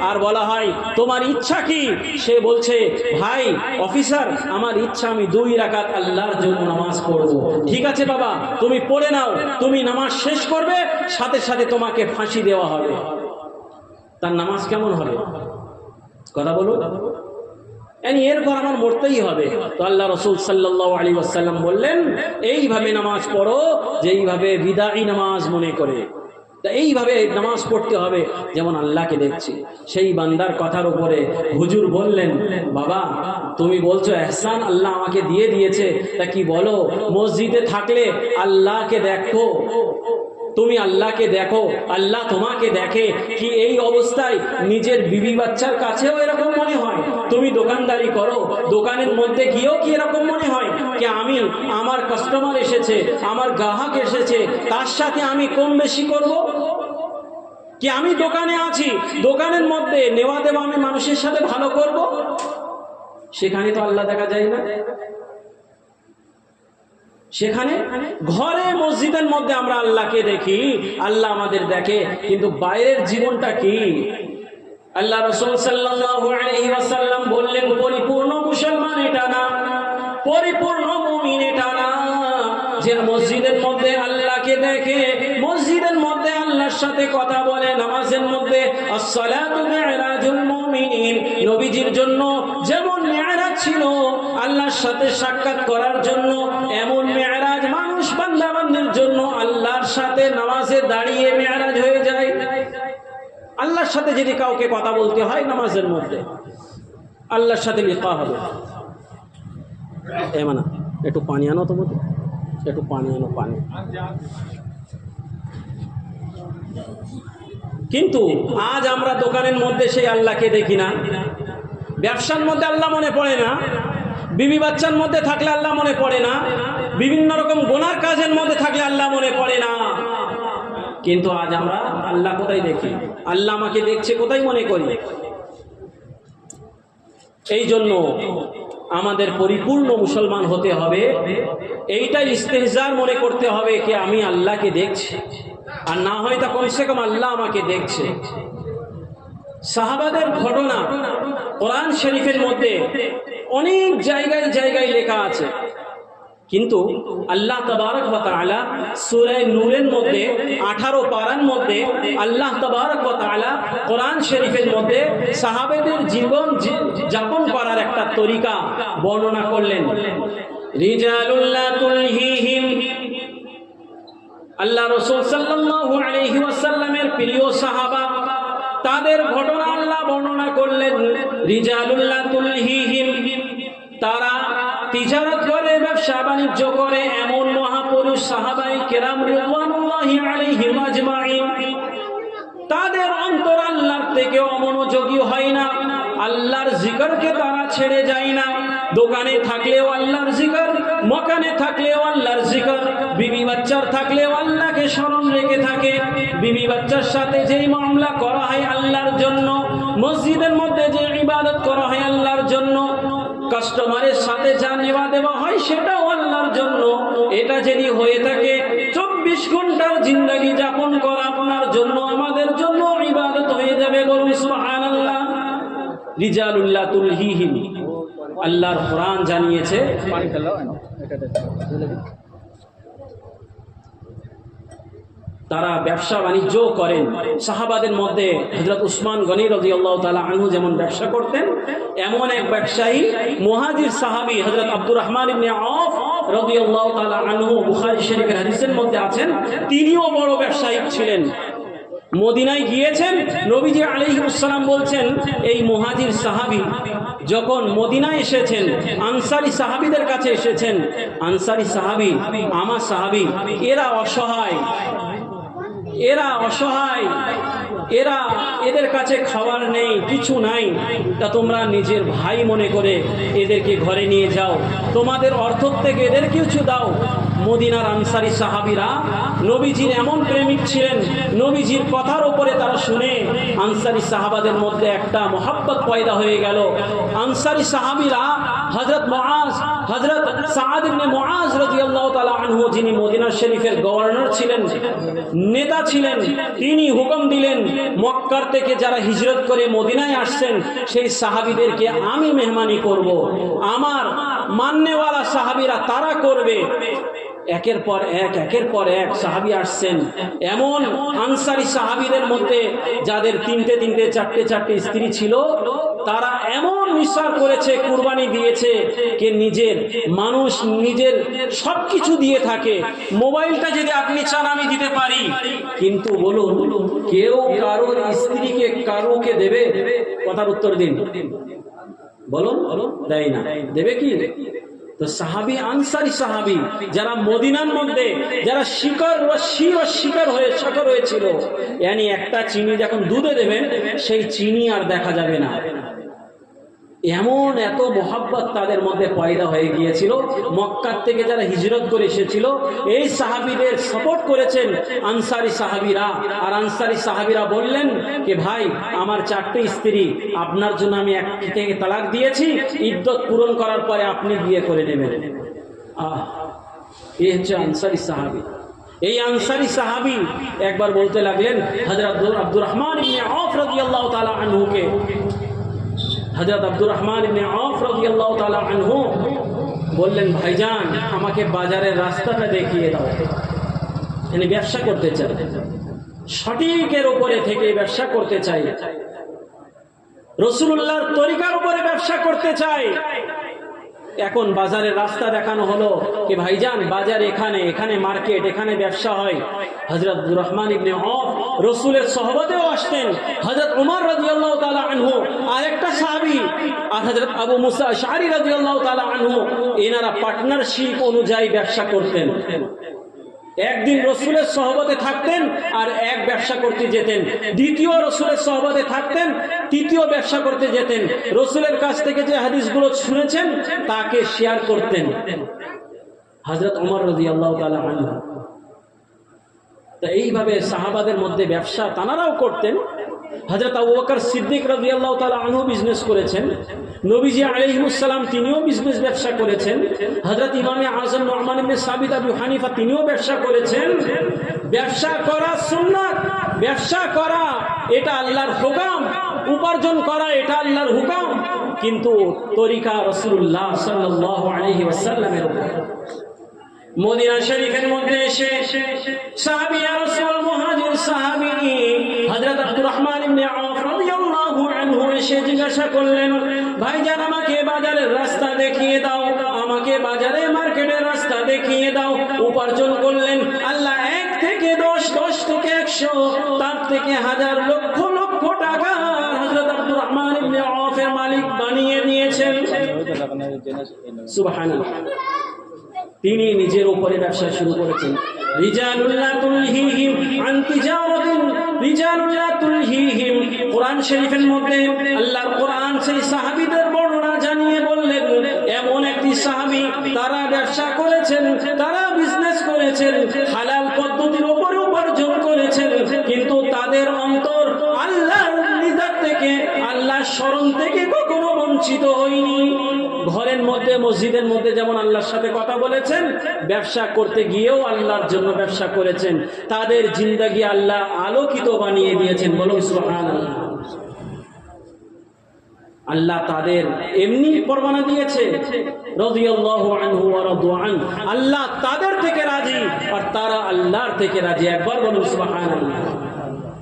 আর বলা হয় তোমার ইচ্ছা কি? সে বলছে ভাই অফিসার আমার ইচ্ছা আমি 2 রাকাত আল্লাহর জন্য নামাজ পড়ব। ঠিক আছে বাবা তুমি পড়ে নাও, তুমি নামাজ শেষ করবে, সাথে সাথে তোমাকে ফাঁসি দেওয়া হবে। তার নামাজ কেমন হবে? কথা বলুন। এরপর আমার মরতেই হবে। তো আল্লাহ রাসূল সাল্লাল্লাহু আলাইহি ওয়াসাল্লাম বললেন এইভাবে নামাজ পড়ো যেইভাবে বিদায়ী নামাজ মনে করে, এইভাবে নামাজ পড়তে হবে যেমন আল্লাহকে দেখছি। সেই বান্দার কথার উপরে হুজুর বললেন বাবা তুমি বলছো ইহসান আল্লাহ আমাকে দিয়ে দিয়েছে, তা কি বলো মসজিদে থাকলে আল্লাহকে দেখো, তুমি আল্লাহকে দেখো, আল্লাহ তোমাকে দেখে কি? এই অবস্থায় নিজের বিবি বাচ্চার কাছেও এরকম মনে হয়? তুমি দোকানদারি করো, দোকানের মধ্যে গিয়েও কি এরকম মনে হয় কি আমি আমার কাস্টমার এসেছে, আমার গ্রাহক এসেছে, তার সাথে আমি কম বেশি করব? কি আমি দোকানে আছি, দোকানের মধ্যে নেওয়া দেওয়া আমি মানুষের সাথে ভালো করব? সেখানে তো আল্লাহ দেখা যায় না। সেখানে ঘরে মসজিদের মধ্যে আমরা আল্লাহকে দেখি, আল্লাহ আমাদের দেখে, কিন্তু বাইরের জীবনটা কি? আল্লাহ রাসূল সাল্লাল্লাহু আলাইহি ওয়াসাল্লাম বললেন পরিপূর্ণ মুসলমান এটা না, পরিপূর্ণ মুমিন এটা না যে মসজিদের মধ্যে আল্লাহকে দেখে, মসজিদের মধ্যে আল্লাহর সাথে কথা বলে নামাজের মধ্যে। আসসালাতু মি'রাজুল মুমিনিন, নবীজির জন্য যেমন মি'রাজ ছিল আল্লাহর সাথে সাক্ষাৎ করার জন্য, এমন মি'রাজ মানুষ বান্দাবান্দির জন্য আল্লাহর সাথে নামাজে দাঁড়িয়ে মি'রাজ হয়ে যায়। আল্লাহর সাথে যদি কাউকে কথা বলতে হয় নামাজের মধ্যে, আল্লাহর সাথে লিখা হবে। এমানা একটু পানি আনো, তো মতো একটু পানি আনো, পানি। কিন্তু আজ আমরা দোকানের মধ্যে সেই আল্লাহকে দেখি না, ব্যবসার মধ্যে আল্লাহ মনে পড়ে না, বিবি বাচ্চার মধ্যে থাকলে আল্লাহ মনে পড়ে না, বিভিন্ন রকম গুনার কাজের মধ্যে থাকলে আল্লাহ মনে পড়ে না। কিন্তু আজ আমরা আল্লাহ কোথায় দেখি? আল্লাহ আমাকে দেখছে কোথায় মনে করি? এই জন্য আমাদের পরিপূর্ণ মুসলমান হতে হবে। এইটাই ইস্তেহজার মনে করতে হবে যে আমি আল্লাহকে দেখছি, আর না হয় তা কমসে কম আল্লাহ আমাকে দেখছে। সাহাবাদের ঘটনা কোরআন শরীফের মধ্যে অনেক জায়গায় জায়গায় লেখা আছে, কিন্তু আল্লাহ তাবারক ওয়া তাআলা সূরা নূরের মধ্যে 18 পারার মধ্যে আল্লাহ তাবারক ওয়া তাআলা কোরআন শরীফের মধ্যে সাহাবাদের জীবন যাপন করার একটা তরিকা বর্ণনা করলেন। রিজালুল্লাহ তুলহিহিম, আল্লাহ রাসূল সাল্লাল্লাহু আলাইহি ওয়াসাল্লামের প্রিয় সাহাবা, তাদের ঘটনা আল্লাহ বর্ণনা করলেন। রিজালুল্লাহ তুলহিহিম, তারা তিজারত করে, ব্যবসা বাণিজ্য করে, এমন মহাপুরুষ সাহাবায়ে কেরাম রিদওয়ানুল্লাহি আলাইহিম আজমাইন, তাদের অন্তর আল্লাহর থেকে অমনোযোগী হয় না, আল্লাহর জিকিরকে তারা ছেড়ে যায় না। দোকানে থাকলেও আল্লাহর জিকির, মকানে থাকলেও আল্লাহর জিকির, বিবি বাচ্চার থাকলেও আল্লাহকে স্মরণ রেখে থাকে। বিবি বাচ্চার সাথে যেই মামলা করা হয় আল্লাহর জন্য, মসজিদের মধ্যে যে ইবাদত করা হয় আল্লাহর জন্য, কাস্টমারের সাথে যা নেওয়া দেওয়া হয় সেটাও আল্লাহর জন্য। এটা যদি হয়ে থাকে 24 ঘন্টার জিন্দেগি যাপন করা আপনার জন্য, আমাদের জন্য ইবাদত হয়ে যাবে। বলুন সুবহানাল্লাহ। রিজালুল্লাহ তুলহিহিম, আল্লাহর কোরআন জানিয়েছে তারা ব্যবসা বাণিজ্য করেন। সাহাবাদের মধ্যে হযরত উসমান গনি রাদিয়াল্লাহু তাআলা আনহু যেমন ব্যবসা করতেন, এমন এক ব্যবসায়ী মুহাজির সাহাবী হযরত আব্দুর রহমান ইবনে আওফ রাদিয়াল্লাহু তাআলা আনহু, বুখারী শরীফের হাদিসের মধ্যে আছেন, তিনিও বড় ব্যবসায়ী ছিলেন। মদিনায় গিয়েছেন, নবীজি আলাইহিস সালাম বলছেন এই মুহাজির সাহাবী যখন মদিনায় এসেছেন, আনসারী সাহাবীদের কাছে এসেছেন, আনসারী সাহাবী আমার সাহাবী, এরা অসহায়, এদের কাছে খাবার নেই, কিছু নাই, তা তোমরা নিজের ভাই মনে করে এদেরকে ঘরে নিয়ে যাও, তোমাদের অর্থ থেকে এদের কিছু দাও। মদিনার আনসারী সাহাবীরা নবীজির এমন প্রেমিক ছিলেন, নবীজির কথার উপরে তারা শুনে আনসারী সাহাবাদের মধ্যে একটা মহব্বত পয়দা হয়ে গেল। আনসারী সাহাবীরা হযরত সাআদ ইবনে মুআজ রাদিয়াল্লাহু তাআলা আনহু, যিনি মদিনা শরীফের গভর্নর ছিলেন, নেতা ছিলেন, তিনি হুকুম দিলেন মক্কার থেকে যারা হিজরত করে মদিনায় আসছেন সেই সাহাবীদেরকে আমি মেহমানি করব, আমার মাননেওয়ালা সাহাবীরা তারা করবে। একের পর এক সাহাবী আসছেন। এমন আনসারী সাহাবীদের মধ্যে যাদের তিনটে চারটে স্ত্রী ছিল, তারা এমন নিসার করেছে, কুরবানি দিয়েছে, কে নিজের সবকিছু দিয়ে থাকে। মোবাইলটা যদি আপনি চান আমি দিতে পারি, কিন্তু বলুন কেউ কারোর স্ত্রীকে কারোকে দেবে? কথার উত্তর দিন, বলুন। দেয় না। দেবে কি? তো সাহাবী, আনসারী সাহাবী যারা মদিনার মধ্যে যারা শিকার হয়েছিল, यानी একটা চিনি যখন দুধে দেবেন সেই চিনি আর দেখা যাবে না, এমন এত মোহাব্বত তাদের মধ্যে পয়দা হয়ে গিয়েছিল। মক্কার থেকে যারা হিজরত করে এসেছিল এই সাহাবীদের সাপোর্ট করেছেন আনসারী সাহাবীরা, আর আনসারী সাহাবীরা বললেন যে ভাই আমার 4টে স্ত্রী, আপনার জন্য আমি একটি থেকে তালাক দিয়েছি, ইদ্দত পূরণ করার পরে আপনি বিয়ে করে নেবেন। এই হচ্ছে আনসারী সাহাবী। এই আনসারী সাহাবী একবার বলতে লাগলেন হযরত আব্দুর রহমান ইবনে আওফ রাদিয়াল্লাহু তাআলা আনহুকে, হযরত আব্দুর রহমান ইবনে আওফ রাদিয়াল্লাহু তাআলা আনহু বললেন, ভাইজান আমাকে বাজারের রাস্তাটা দেখিয়ে দাও, তিনি ব্যবসা করতে চান। সঠিকের উপরে থেকে ব্যবসা করতে চাই, রাসূলুল্লাহর তরিকার উপরে ব্যবসা করতে চাই। এখন বাজারের রাস্তা দেখানো হলো কি ভাইজান বাজার এখানে, এখানে মার্কেট, এখানে ব্যবসা হয়। হযরত আব্দুর রহমান ইবনে আওফ রাসূলের সহবতেও আসতেন, হযরত ওমর রাদিয়াল্লাহু তাআলা আনহু আরেকটা সাহাবী, আর হযরত আবু মুসা আশআরী রাদিয়াল্লাহু তাআলা আনহু, এনারা পার্টনারশিপ অনুযায়ী ব্যবসা করতেন। একদিন রাসূলের সহবতে থাকতেন আর এক ব্যবসা করতে যেতেন, দ্বিতীয় রাসূলের সহবতে থাকতেন, তৃতীয় ব্যবসা করতে যেতেন। রাসূলের কাছ থেকে যে হাদিসগুলো শুনেছেন তাকে শেয়ার করতেন হযরত ওমর রাদিয়াল্লাহু তাআলা আনহু। তো এইভাবে সাহাবাদের মধ্যে ব্যবসা তানারাও করতেন। হযরত আবু বকর সিদ্দিক রাদিয়াল্লাহু তাআলা আনহু বিজনেস করেছেন, নবীজি আলাইহিস সালাম তিনিও বিজনেস ব্যবসা করেছেন, হযরত ইমামে আযম নু'মান ইবনে সাবিত আবু হানিফা তিনিও ব্যবসা করেছেন। ব্যবসা করা সুন্নাত, ব্যবসা করা এটা আল্লাহর হুকুম, উপার্জন করা এটা আল্লাহর হুকুম, কিন্তু তরিকা রাসূলুল্লাহ সাল্লাল্লাহু আলাইহি ওয়াসাল্লামের উপর। মদিনা শরীফের মধ্যে এসে সাহাবী রাসূল মুহাজির সাহাবী হযরত আব্দুর রহমান ইবনে আওফ রাদিয়াল্লাহু আনহু এসে জিজ্ঞাসা করলেন, ভাইজান আমাকে বাজারের রাস্তা দেখিয়ে দাও, আমাকে বাজারে মার্কেটের রাস্তা দেখিয়ে দাও। উপার্জন করলেন আল্লাহ 1 থেকে 10, 10 থেকে 100, তার থেকে হাজার লক্ষ লক্ষ টাকা হযরত আব্দুর রহমান ইবনে আওফের মালিক বানিয়ে দিয়েছেন। সুবহানাল্লাহ। তিনি নিজের উপরে ব্যবসা শুরু করেছেন। রিজালুল্লাহ তুলহিহিম আন তিজারাতিন, রিজালুল্লাহ তুলহিহিম। কোরআন শরীফের মধ্যে আল্লাহর কোরআন সেই সাহাবীদের বর্ণনা জানিয়ে বললেন, এমন একটি সাহাবী তারা ব্যবসা করেছেন, তারা বিজনেস করেছেন, হালাল পদ্ধতির উপরে উপার্জন করেছেন, কিন্তু তাদের অন্তর আল্লাহর নিজাত থেকে, আল্লাহর স্মরণ থেকে কখনো বঞ্চিত হয়নি। ঘরের মধ্যে মসজিদের মধ্যে যেমন আল্লাহর সাথে কথা বলেছেন, ব্যবসা করতে গিয়েও আল্লাহর জন্য ব্যবসা করেছেন। তাদের জিন্দেগি আল্লাহ আলোকিত বানিয়ে দিয়েছেন। বলুন সুবহানাল্লাহ। আল্লাহ তাদের এমনি পরমানা দিয়েছে, রাদিয়াল্লাহু আনহু ওয়া রাদু আন। আল্লাহ তাদের থেকে রাজি আর তারা আল্লাহর থেকে রাজি। একবার বলুন সুবহানাল্লাহ।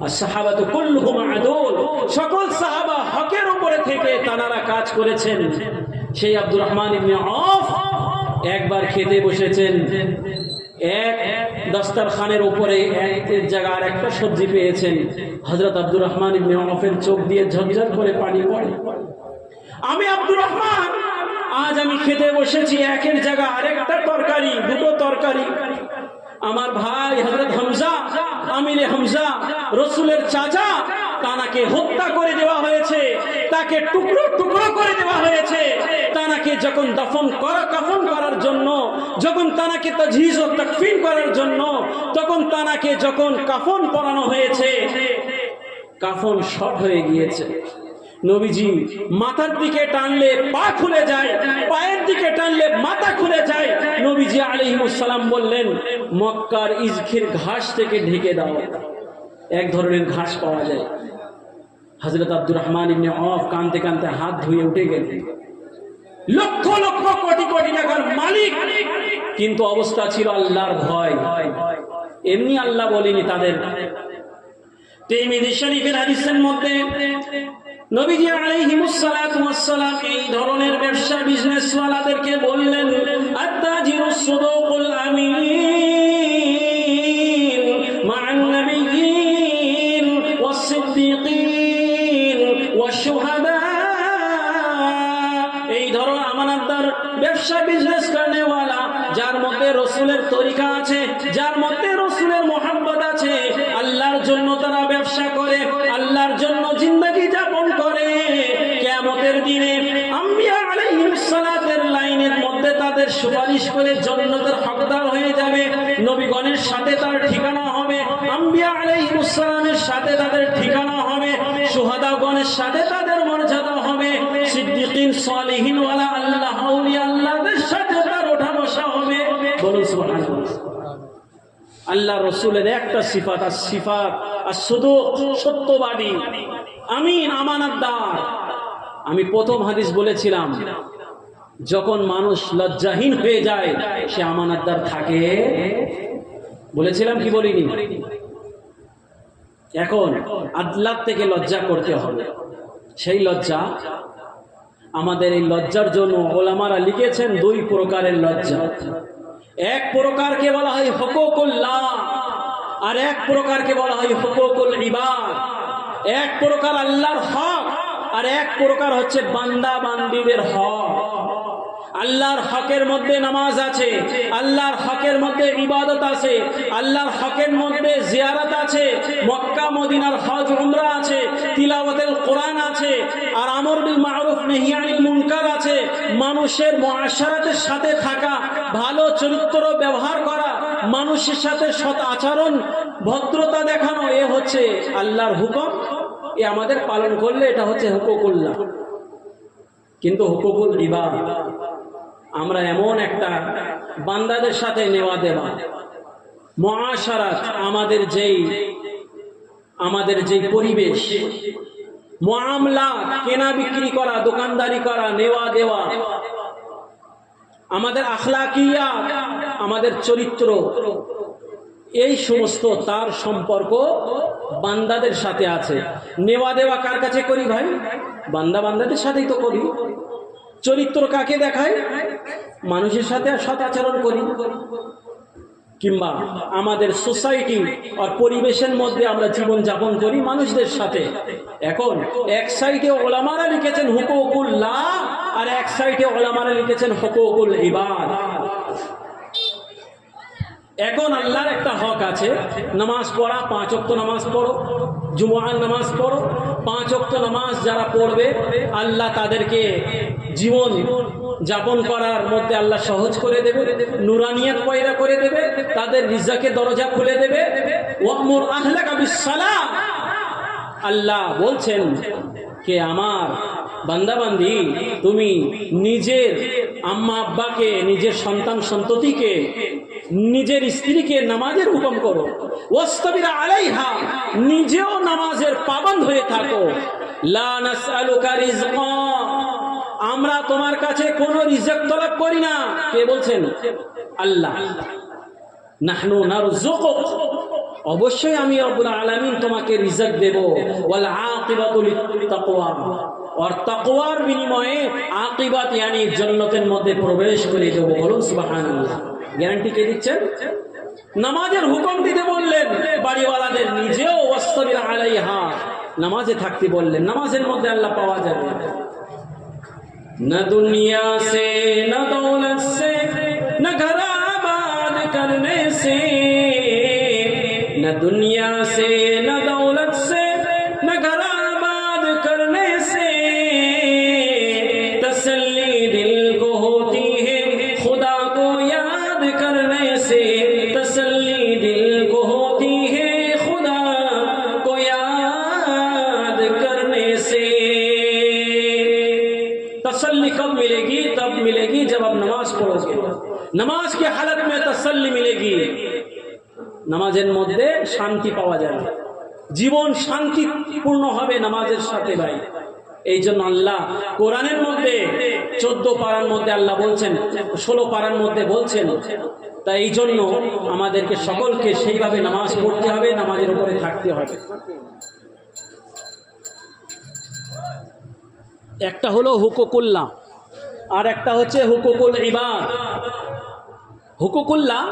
as-sahabatu kulluhum adul, সকল সাহাবা হকের উপরে থেকে তারা কাজ করেছেন। সেই আব্দুর রহমান ইবনে আওফ একবার খেতে বসেছেন, এক দস্তরখানের উপরে এক জায়গা আর একটা সবজি পেয়েছেন। হযরত আব্দুর রহমান ইবনে আওফের চোখ দিয়ে ঝরঝর করে পানি পড়ে। আমি আব্দুর রহমান, আজ আমি খেতে বসেছি, একের জায়গা আরেকটা তরকারি, দুটো তরকারি। আমার ভাই হযরত হামজা, আমিরে হামজা, রাসূলের চাচা, তাকে হত্যা করে দেওয়া হয়েছে, তাকে টুকরো টুকরো করে দেওয়া হয়েছে। তাকে যখন কাফন করার জন্য, যখন তাকে তাজহিজ ও তাকফিন করার জন্য, তখন তাকে যখন কাফন পরানো হয়েছে, কাফন শর্ট হয়ে গিয়েছে। নবীজি মাথার দিকে টানলে পা খুলে যায়, পায়ের দিকে টানলে মাথা খুলে যায়। নবীজি আলাইহিস সালাম বললেন, মক্কার ইজখির ঘাস থেকে ঢেকে দাও। এক ধরনের ঘাস পাওয়া যায়। হযরত আব্দুর রহমান ইবনে আওফ কাঁদতে কাঁদতে হাত ধুয়ে উঠে গেলেন। লক্ষ লক্ষ কোটি কোটি টাকার মালিক, কিন্তু অবস্থা ছিল আল্লাহর ভয়। এমনি আল্লাহ বলেনি তাদের। তিরমিজি শরীফের হাদিসের মধ্যে নবীজি আলাইহিস সালাতু ওয়াস সালাম এই ধরনের ব্যবসা বিজনেস ওয়ালাদেরকে বললেন, আত-তাজিরুস সুদুকুল আমিন মা'আন নাবিয়্যিন ওয়াস সিদ্দীকিন ওয়াশ শুহাদা। এই ধরনের আমানতদার ব্যবসা বিজনেস করনে ওয়ালা, যার মধ্যে রাসূলের তরিকা আছে, যার মধ্যে রাসূলের মুহাব্বত আছে, আল্লাহর জন্য তারা ব্যবসা করে, আল্লাহর জন্য জিন্দেগি যাপন করে। কিয়ামতের দিনে আম্বিয়া আলাইহিস সালাতের লাইনের মধ্যে তাদের সুপারিশ করে জান্নাতের হকদার হয়ে যাবে। নবীগণের সাথে তার ঠিকানা হবে, আম্বিয়া আলাইহিস সালামের সাথে তাদের ঠিকানা হবে, শুহাদাগণের সাথে তাদের মর্যাদা হবে, সিদ্দিকিন সালিহিন ওয়ালা আল্লাহ আউলিয়া আল্লাহদের সাথে তার ওঠা বসা হবে। বলুন সুবহানাল্লাহ। আল্লাহ রাসূলের একটা সিফাত, সিফাত as-suduq, সত্যবাদী, আমিন, আমানতদার। আমি প্রথম হাদিস বলেছিলাম, যখন মানুষ লজ্জাহীন হয়ে যায় সে আমানতদার থাকে। বলেছিলাম কি বলিনি? এখন আল্লাহ থেকে লজ্জা করতে হবে। সেই লজ্জা, আমাদের এই লজ্জার জন্য ওলামারা লিখেছেন দুই প্রকারের লজ্জা। এক প্রকারকে বলা হয় হুকুকুল্লাহ, আর এক প্রকারকে বলা হয় হুকুকুল ইবাদ। এক প্রকার আল্লাহর হক, আর এক প্রকার হচ্ছে বান্দা বান্দীদের হক। আল্লাহর হকের মধ্যে নামাজ আছে, আল্লাহর হকের মধ্যে ইবাদত আছে, আল্লাহর হকের মধ্যে জিয়ারত আছে, মক্কা মদিনার হজ উমরা আছে, তিলাওয়াতুল কোরআন আছে, আর আমর বিল মারুফ নাহি আনিল মুনকার আছে। মানুষের মুআশারাতের সাথে থাকা, ভালো চরিত্র ব্যবহার করা, মানুষের সাথে সৎ আচরণ, ভদ্রতা দেখানো, এ হচ্ছে আল্লাহর হুকুম। এ আমাদের পালন করলে এটা হচ্ছে হুকুকুল্লাহ। কিন্তু হুকুকুল ইবাদ, আমরা এমন একটা বান্দাদের সাথে নেওয়া দেওয়া, মুআশারাত, আমাদের যেই পরিবেশ, মুআমলা, কেনা বিক্রি করা, দোকানদারি করা, নেওয়া দেওয়া, আমাদের আখলাকিয়াত, আমাদের চরিত্র, এই সমস্ত তার সম্পর্ক বান্দাদের সাথে আছে। নেওয়া দেওয়া কার কাছে করি ভাই? বান্দা বান্দাদের সাথেই তো করি। চরিত্র কাকে দেখায়? মানুষের সাথে সৎ আচরণ করি। কিংবা আমাদের সোসাইটি আর পরিবেশের মধ্যে আমরা জীবন যাপন করি মানুষদের সাথে। এখন এক সাইডে ওলামারা লিখেছেন হুকুকুল্লাহ, আর এক সাইডে ওলামারা লিখেছেন হুকুকুল ইবাদ। এখন আল্লাহর একটা হক আছে, নামাজ পড়া, 5 ওয়াক্ত নামাজ পড়ো, জুমআর নামাজ পড়ো। 5 ওয়াক্ত নামাজ যারা পড়বে, আল্লাহ তাদেরকে জীবন যাপন করার মধ্যে আল্লাহ সহজ করে দেবে, নুরানিয়াত পয়দা করে দেবে, তাদের রিজকের দরজা খুলে দেবে। ওয়ামুর আহলাকা বিসসালাহ, আল্লাহ বলছেন কে আমার বান্দাবান্দি, তুমি নিজের আম্মা আব্বাকে, নিজের সন্তান সন্ততিকে, নিজের স্ত্রীকে নামাজের হুকুম করো। ওয়াস্তাবির আলাইহা, নিজেও নামাজের পাবন্দ হয়ে থাকো। লা নাসআলুকা রিজকা, আমরা তোমার কাছে কোনো রিজক তলব করি না। কে বলছেন? আল্লাহ। নাহনু নারযুকুক, অবশ্যই আমি রব্বুল আলামিন তোমাকে রিজক দেব। ওয়াল আকিবাতু লিত্তাকওয়া, আর তাকওয়ার বিনিময়ে আকিবাত ইয়ানি জান্নাতের মধ্যে প্রবেশ করে দেব। বলুন সুবহানাল্লাহ। গ্যারান্টি কে দিচ্ছেন? নামাজের হুকুম দিতে বললেন বাড়িওয়ালাদের, নিজেও ওয়াস্তাবির আলাইহা, নামাজে থাকতে বললেন। নামাজের মধ্যে আল্লাহ পাওয়া যাবে। न दुनिया से न दौलत से न घर आबाद करने से, न दुनिया से न दौलत से न घर आबाद करने से, तसल्ली दिल को होती है खुदा को याद करने से, तसल्ली दिल को होती है खुदा को याद करने से। तसल्ली कब मिलेगी? तब मिलेगी जब आप नमाज पढ़ोगे। नमाज के हालत में तसल्ली मिलेगी, নামাজের মধ্যে শান্তি পাওয়া যাবে, জীবন শান্তিপূর্ণ হবে নামাজের সাথে ভাই। এই জন্য আল্লাহ কোরআনের মধ্যে 14 পারার মধ্যে আল্লাহ বলছেন, 16 পারার মধ্যে বলছেন। তাই এই জন্য আমাদেরকে সকলকে সেইভাবে নামাজ পড়তে হবে, নামাজের উপরে থাকতে হবে। একটা হলো হুকুকুল্লাহ, আর একটা হচ্ছে হুকুকুল ইবাদ। হুকুকুল্লাহ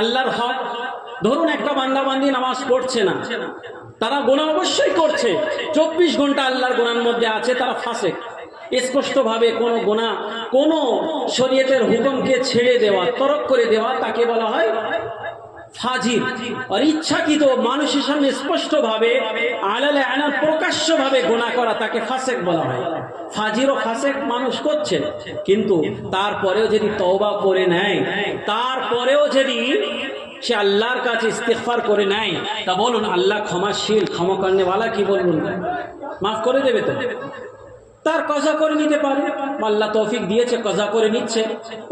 আল্লাহর হক। ধরুন একটা বান্দা বান্দি নামাজ পড়ছে না, তারা গুনাহ অবশ্যই করছে, 24 ঘন্টা আল্লাহর গুনার মধ্যে আছে, তারা ফাসেক। স্পষ্টভাবে কোনো গুনাহ, কোনো শরীয়তের হুকুমকে ছেড়ে দেওয়া, তরক করে দেওয়া, তাকে বলা হয় ফাজির। আর ইচ্ছাকৃত মানুষের সামনে স্পষ্টভাবে আলালে আলাল প্রকাশ্যভাবে গুনাহ করা, তাকে ফাসেক বলা হয়। ফাজির ও ফাসেক মানুষ করছে, কিন্তু তারপরেও যদি তওবা করে নেয়, তারপরেও যদি সে আল্লাহর কাছে ইস্তিগফার করে নেয়, তা বলুন আল্লাহ ক্ষমাশীল, ক্ষমা করনেওয়ালা, কি বলুন, মাফ করে দেবে তো? তার কজা করে নিতে পারে, আল্লাহ তৌফিক দিয়েছে, কজা করে নিচ্ছে।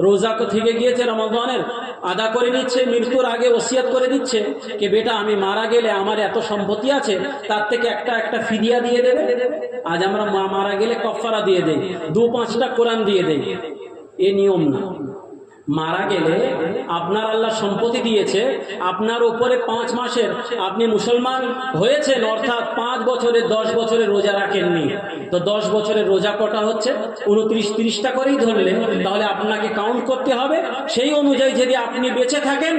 রোজা থেকে গিয়েছে রমজানের, আদা করে নিচ্ছে। মৃত্যুর আগে ওসিয়ত করে দিচ্ছে যে বেটা আমি মারা গেলে আমার এত সম্পত্তি আছে, তার থেকে একটা ফিদিয়া দিয়ে দেবে। আজ আমরা মারা গেলে কফারা দিয়ে দেই, 2-5টা কোরআন দিয়ে দেই। এ নিয়ম না। মারা গেলে আপনার আল্লাহ সম্পত্তি দিয়েছে, আপনার উপরে 5 মাসের আপনি মুসলমান হয়েছেন, অর্থাৎ 5 বছরের 10 বছরের রোজা রাখেননি, তো 10 বছরের রোজা কটা হচ্ছে 29-30টা করেই ধরলেন, তাহলে আপনাকে কাউন্ট করতে হবে। সেই অনুযায়ী যদি আপনি বেঁচে থাকেন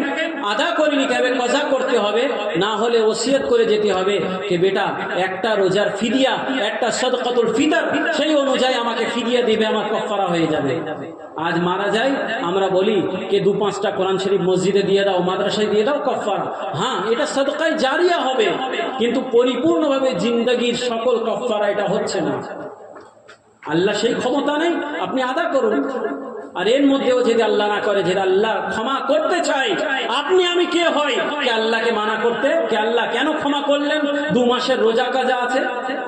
আদা করে নিতে হবে, কজা করতে হবে, না হলে ওসিয়ত করে যেতে হবে যে বেটা একটা রোজার ফিদিয়া, একটা সাদকাতুল ফিতর, সেই অনুযায়ী আমাকে ফিদিয়া দিবে, আমার কাফারা হয়ে যাবে। আজ মারা যায়, আমরা বলি যে 2-5টা কোরআন শরীফ মসজিদে দিয়ে দাও, মাদ্রাসায় দিয়ে দাও, কাফারা। হ্যাঁ, এটা সাদকায়ে জারিয়া হবে, কিন্তু পরিপূর্ণভাবে জিন্দেগীর সকল কাফারা এটা হচ্ছে না। আল্লাহ সেই ক্ষমতা নেই, আপনি আদা করুন। আর এর মধ্যেও যদি আল্লাহ না করে, যদি আল্লাহ ক্ষমা করতে চাই, আপনি আমি কে হই যে আল্লাহকে মানা করতে? যে আল্লাহ কেন ক্ষমা করলেন? 2 মাসের রোজা কাজা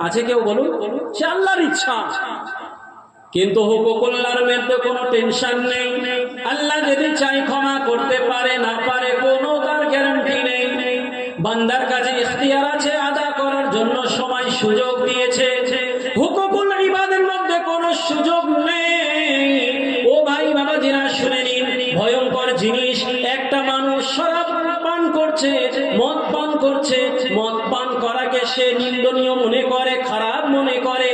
আছে কেউ বলুন? সে আল্লাহর ইচ্ছা। কিন্তু হুকুকুল্লাহর মধ্যে কোনো টেনশন নেই। আল্লাহ যদি চাই ক্ষমা করতে পারে, না পারে কোনো তার গ্যারান্টি নেই। বান্দার কাছে ইখতিয়ার আছে, আদা করার জন্য সময় সুযোগ দিয়েছে। হুকুকুল ইবাদের মধ্যে কোনো সুযোগ নেই। ও ভাই বাবাজিরা শুনে নিন, ভয়ঙ্কর জিনিস। একটা মানুষ শরাব পান করছে, মদ পান করছে, মদ পান করাকে সে নিন্দনীয় মনে করে, খারাপ মনে করে।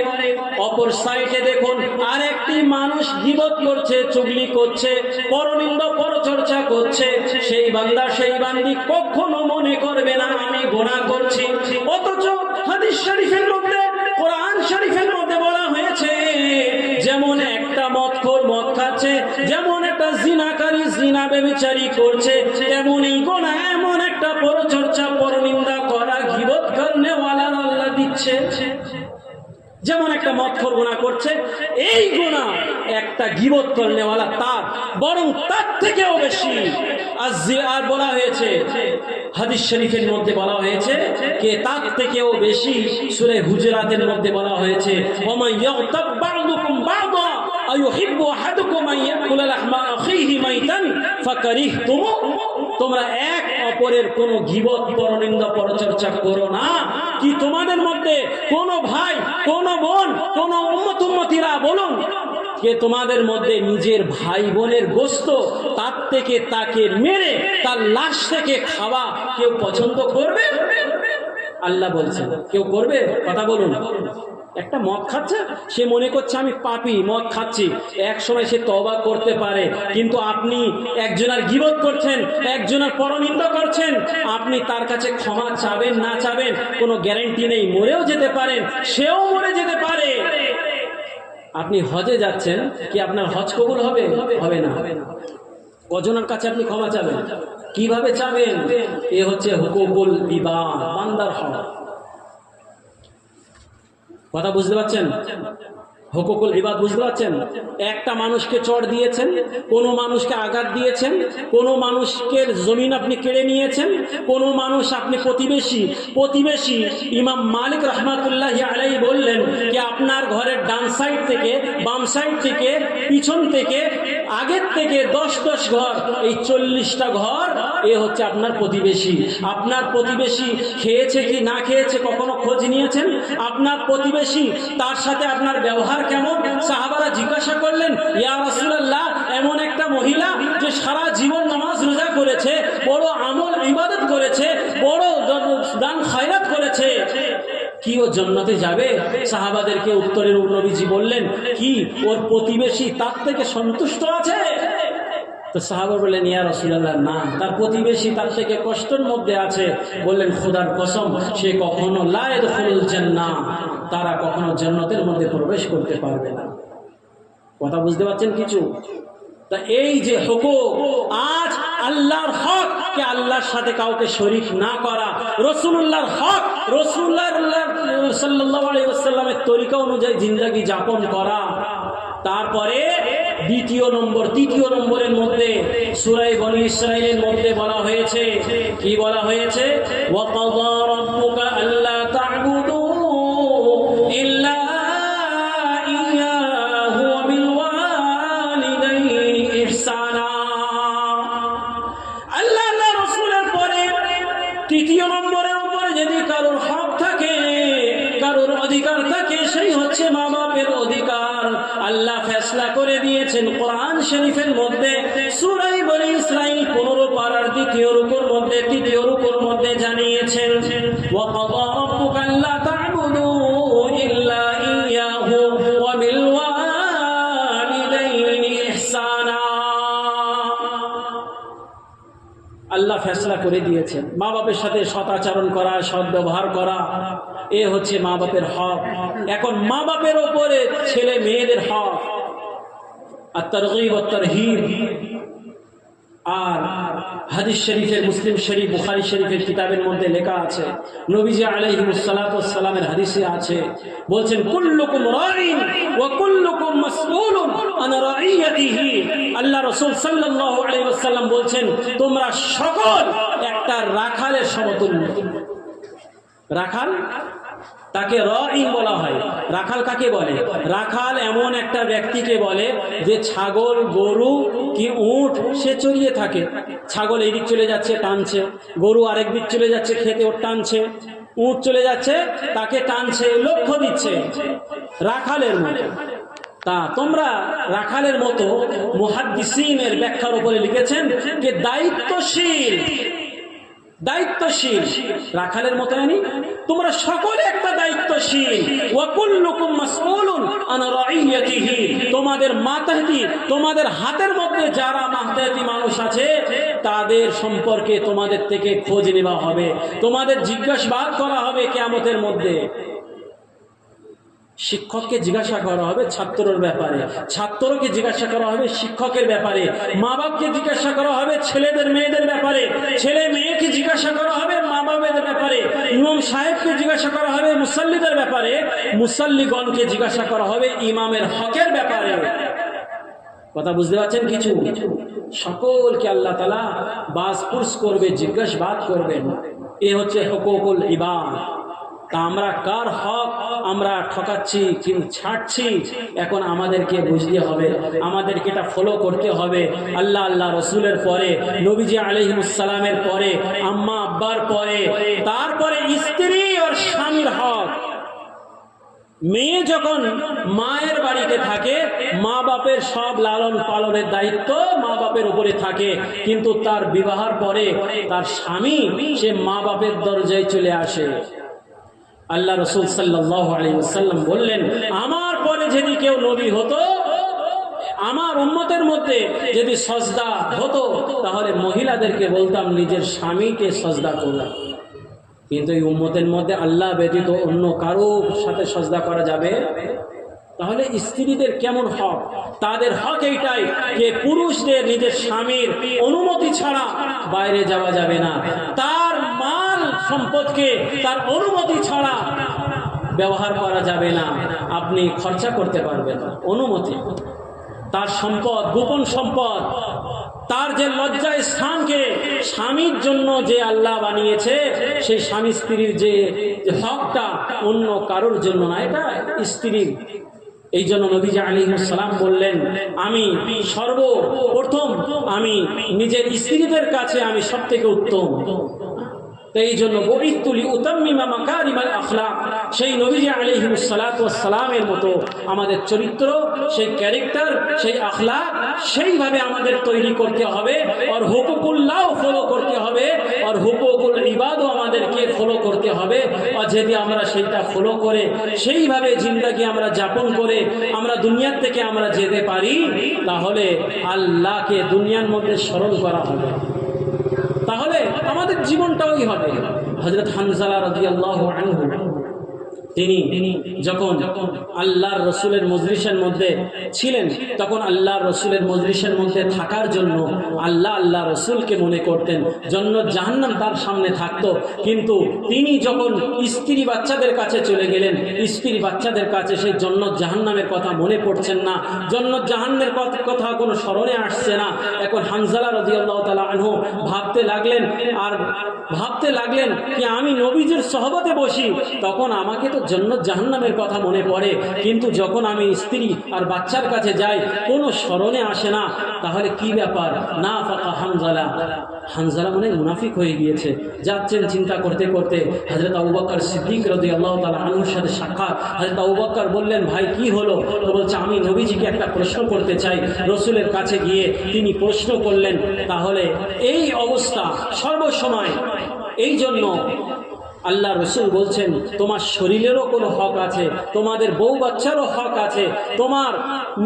অপর সাইডে দেখুন আরেকটি মানুষ গীবত করছে, চুগলি করছে, পরনিন্দা পরচর্চা করছে, সেই বান্দা সেই বান্দি কখনো মনে করবে না আমি গুনাহ করছি। অথচ হাদিস শরীফের মধ্যে, কোরআন শরীফের মধ্যে বলা হয়েছে যেমন একটা মদখোর মদ খাচ্ছে, যেমন একটা জিনাকারী জিনা ব্যভিচারী করছে, তেমনই গুনাহ এমন একটা পরচর্চা পরনিন্দা করা গীবত করনেওয়ালা আল্লাহ দিচ্ছে। যেমন একটা মদখোর গুনাহ করছে, এই গুনাহ একটা গীবত করনেওয়ালা তার বরং তার থেকেও বেশি। আর বলা হয়েছে হাদিস শরীফের মধ্যে বলা হয়েছে যে তার থেকেও বেশি সূরা হুজুরাতের মধ্যে বলা হয়েছে ওমা ইয়াগতাব বা'দুকুম বা'দা আইয়ুহিব্বু আহাদুকুম আন ইয়াকুলা লাহমা আখিহি মাইতান ফাকারিহতুম। তোমরা এক অপরের কোনো গীবত পরনিন্দা পরচর্চা করো না। কি তোমাদের মধ্যে কোনো ভাই, কোনো বোন, কোনো উম্মতিরা বলুন যে তোমাদের মধ্যে নিজের ভাই বোনের গোশত তার থেকে তাকে মেরে তার লাশ থেকে খাওয়া কেউ পছন্দ করবে? আল্লাহ বলছেন কেউ করবে? কথা বলুন। একটা মদ খাচ্ছে, সে মনে করছে আমি পাপী, মদ খাচ্ছি, এক সময় সে তওবা করতে পারে। কিন্তু আপনি একজনের গীবত করছেন, একজনের পরনিন্দা করছেন, আপনি তার কাছে ক্ষমা চাবেন না চাবেন কোনো গ্যারান্টি নেই। মরেও যেতে পারেন, সেও মরে যেতে পারে। আপনি হজে যাচ্ছেন, কি আপনার হজ কবুল হবে? হবে না। কজনের কাছে আপনি ক্ষমা চাবেন? কিভাবে চাবেন? এ হচ্ছে হুকুকুল ইবাদ, বান্দার হক। কথা বুঝতে পারছেন? হুকুকুল ইবাদ বুঝতে পারছেন? একটা মানুষকে চড় দিয়েছেন, কোনো মানুষকে আঘাত দিয়েছেন, কোনো মানুষকে জমিন আপনি কেড়ে নিয়েছেন, কোনো মানুষ আপনি প্রতিবেশী ইমাম মালিক রাহমাতুল্লাহি আলাইহি বললেন যে আপনার ঘরের ডান সাইড থেকে, বাম সাইড থেকে, পিছন থেকে, আগের থেকে 10 ঘর, এই 40টা ঘর এ হচ্ছে আপনার প্রতিবেশী। আপনার প্রতিবেশী খেয়েছে কি না খেয়েছে কখনো খোঁজ নিয়েছেন? আপনার প্রতিবেশী তার সাথে আপনার ব্যবহার কেমন? সাহাবারা জিজ্ঞাসা করলেন, ইয়া রাসূলুল্লাহ, এমন একটা মহিলা যে সারা জীবন নামাজ রোজা করেছে, বড় আমল ইবাদত করেছে, বড় দান খায়রাত করেছে, কি ও জান্নাতে যাবে? সাহাবাদেরকে উত্তরের নবীজি বললেন, কি ওর প্রতিবেশী তার থেকে সন্তুষ্ট আছে? তো সাহাবা বললেন, ইয়া রাসূলুল্লাহ, না, তার প্রতিবেশী তার থেকে কষ্টের মধ্যে আছে। বললেন, খোদার কসম, সে কখনো লা ইয়াদখুলুল জান্নাহ, তারা কখনো জান্নাতের মধ্যে প্রবেশ করতে পারবে না। কথা বুঝতে পারছেন কিছু? তা এই যে হুকুক, আজ আল্লাহর হক কে আল্লাহর সাথে কাউকে শরীক না করা, রাসূলুল্লাহর হক, রাসূলুল্লাহ সাল্লাল্লাহু আলাইহি ওয়াসাল্লামের তরিকা অনুযায়ী জিন্দেগি যাপন করা। তারপরে তৃতীয় নম্বরের মধ্যে সূরা বনী ইসরাঈলের মধ্যে বলা হয়েছে, কি বলা হয়েছে? ওয়া কাযা রাব্বুকা আল্লা তা'বুদু ইল্লা ইয়্যাহু ওয়া বিল ওয়ালিদাইনি ইহসানা। আল্লাহ রাসূলের পরে তৃতীয় নম্বরের উপরে যদি কারোর হক থাকে, কারোর অধিকার থাকে, সেই হচ্ছে মা বাপের অধিকার। আল্লাহ ফয়সালা করে দিয়েছেন কোরআন শরীফের মধ্যে সূরা বনী ইসরাঈল 15 পারার দ্বিতীয় রুকুর মধ্যে তৃতীয় রুকুর মধ্যে জানিয়েছেন ওয়া ক্বাদা রাব্বুকা আল্লা তা'বুদু ইল্লা ইয়্যাহু ওয়া বিল ওয়ালিদাইনি ইহসানা। আল্লাহ ফয়সালা করে দিয়েছেন মা বাপের সাথে সদাচরণ করা, সদ্ব্যবহার করা, এ হচ্ছে মা বাপের হক। এখন মা বাপের ওপরে ছেলে মেয়েদের হক। আত-তারগীব ওয়াত-তারহীব আর হাদিস শরীফের, মুসলিম শরীফ, বুখারী শরীফের কিতাবের মধ্যে লেখা আছে, নবীজি আলাইহিস সালাতু ওয়াস সালামের হাদিসে আছে, বলছেন কুল্লুকুম রাঈন ওয়া কুল্লুকুম মাসউলুন আন রাঈয়াতিহি। আল্লাহ রাসূল সাল্লাল্লাহু আলাইহি ওয়াসাল্লাম বলছেন তোমরা সকল একটা রাখালের সমতুল্য। রাখাল তাকে রাঈন বলা হয়। রাখাল কাকে বলে? রাখাল এমন একটা ব্যক্তিকে বলে যে ছাগল, গরু কি উট সে চড়িয়ে থাকে। ছাগল এই দিক চলে যাচ্ছে টানছে, গরু আরেক দিক চলে যাচ্ছে খেতে ওর টানছে, উট চলে যাচ্ছে তাকে টানছে, লক্ষ্য দিচ্ছে, রাখালের মতো। তা তোমরা রাখালের মতো। মুহাদ্দিসিনের ব্যাখ্যার উপরে লিখেছেন যে দায়িত্বশীল, দায়িত্বশীল রাখালের মতো আনি তোমরা সকলে একটা দায়িত্বশীল। ওয়া কুল্লুকুম মাসউলুন আন রাঈয়াতিহি। তোমাদের মাতাহতি, তোমাদের হাতের মধ্যে যারা মাতাহতি মানুষ আছে তাদের সম্পর্কে তোমাদের থেকে খোঁজ নেওয়া হবে, তোমাদের জিজ্ঞাসাবাদ করা হবে কিয়ামতের মধ্যে। শিক্ষককে জিজ্ঞাসা করা হবে ছাত্রের ব্যাপারে, ছাত্রকে জিজ্ঞাসা করা হবে শিক্ষকের ব্যাপারে, মা বাপকে জিজ্ঞাসা করা হবে ছেলেদের মেয়েদের ব্যাপারে, ছেলে মেয়েকে জিজ্ঞাসা করা হবে মা বাপের ব্যাপারে, ইমাম সাহেবকে জিজ্ঞাসা করা হবে মুসাল্লিদের ব্যাপারে, মুসাল্লিগণকে জিজ্ঞাসা করা হবে ইমামের হকের ব্যাপারে। কথা বুঝতে পারছেন? কিছু সকলকে আল্লাহ তাআলা বাজপুরস করবে, জিজ্ঞাসাবাদ করবেন। এ হচ্ছে হুকুকুল ইবাদ। তা আমরা কার হক আমরা ঠকাচ্ছি কি ছাড়ছি, এখন আমাদেরকে বুঝতে হবে, আমাদেরকে এটা ফলো করতে হবে। আল্লাহ আল্লাহ রসুলের পরে, নবীজি আলাইহিস সালামের পরে, আম্মা আব্বার পরে, তারপরে স্ত্রী আর স্বামীর হক। মেয়ে যখন মায়ের বাড়িতে থাকে মা বাপের সব লালন পালনের দায়িত্ব মা বাপের উপরে থাকে, কিন্তু তার বিবাহের পরে তার স্বামী সে মা বাপের দরজায় চলে আসে। আল্লাহ রাসূল সাল্লাল্লাহু আলাইহি ওয়াসাল্লাম বললেন আমার পরে যদি কেউ নবী হতো, আমার উম্মতের মধ্যে যদি সজদা হতো, তাহলে মহিলাদেরকে বলতাম নিজের স্বামীকে সজদা করো। কিন্তু এই উম্মতের মধ্যে আল্লাহ ব্যতীত অন্য কারো সাথে সজদা করা যাবে? তাহলে স্ত্রীদের কেমন হক? তাদের হক এইটাই যে পুরুষদের নিজের স্বামীর অনুমতি ছাড়া বাইরে যাওয়া যাবে না, তার মাল সম্পদকে তার অনুমতি ছাড়া ব্যবহার করা যাবে না, আপনি খরচা করতে পারবেন না, অনুমতি। তার সম্পদ, গোপন সম্পদ, তার যে লজ্জা স্থানকে স্বামীর জন্য যে আল্লাহ বানিয়েছে, সেই স্বামী স্ত্রীর যে হকটা অন্য কারোর জন্য না, এটা স্ত্রীর। এই জন্য নবীজি আলাইহিস সালাম বললেন আমি সর্বপ্রথম আমি নিজের স্ত্রীদের কাছে আমি সবথেকে উত্তম। এই জন্য বইতুলি উতাম্মিমা মাকারিমাল আখলাক, সেই নবীজি আলাইহিস সালাতু ওয়াস সালামের মতো আমাদের চরিত্র, সেই ক্যারেক্টার, সেই আখলাক সেইভাবে আমাদের তৈরি করতে হবে। আর হুকুকুল্লাহ ফলো করতে হবে, আর হুকুকুল ইবাদও আমাদেরকে ফলো করতে হবে। আর যদি আমরা সেইটা ফলো করে সেইভাবে জিন্দেগি আমরা যাপন করে আমরা দুনিয়ার থেকে আমরা যেতে পারি, তাহলে আল্লাহকে দুনিয়ার মধ্যে স্মরণ করা হবে, তাহলে আমাদের জীবনটাই হবে। হযরত হানজালা রাদিয়াল্লাহু আনহু তিনি যখন আল্লাহর রসুলের মজলিসের মধ্যে ছিলেন, তখন আল্লাহর রসুলের মজলিসের মধ্যে থাকার জন্য আল্লাহ রসুলকে মনে করতেন, জান্নাত জাহান্নাম তার সামনে থাকতো। কিন্তু তিনি যখন স্ত্রী বাচ্চাদের কাছে চলে গেলেন, স্ত্রী বাচ্চাদের কাছে সেই জান্নাত জাহান্নামের কথা মনে পড়ছেন না, জান্নাত জাহান্নামের কথা কোনো স্মরণে আসছে না। এখন হানজালা রাদিয়াল্লাহু তাআলা আনহু ভাবতে লাগলেন, আর ভাবতে লাগলেন কি আমি নবীজির সহবতে বসি, তখন আমাকে তো তো জান্নাত জাহান্নামের কথা মনে পড়ে, কিন্তু যখন আমি স্ত্রী আর বাচ্চার কাছে যাই কোনো স্মরণে আসে না। তাহলে কি ব্যাপার? না ফাকা হানজালা, হানজালা মনে মুনাফিক হয়ে গিয়েছে। যাচ্ছেন চিন্তা করতে করতে হযরত আবু বকর সিদ্দিক রাদিয়াল্লাহু তাআলা আনহুর সাথে সাক্ষাৎ। হযরত আবু বকর বললেন, ভাই কি হলো? তো বলছে, আমি নবীজিকে একটা প্রশ্ন করতে চাই। রসুলের কাছে গিয়ে তিনি প্রশ্ন করলেন। তাহলে এই অবস্থা সর্বসময়। এই জন্য আল্লাহ রসুল বলছেন, তোমার শরীরেরও কোনো হক আছে, তোমাদের বউ বাচ্চারও হক আছে, তোমার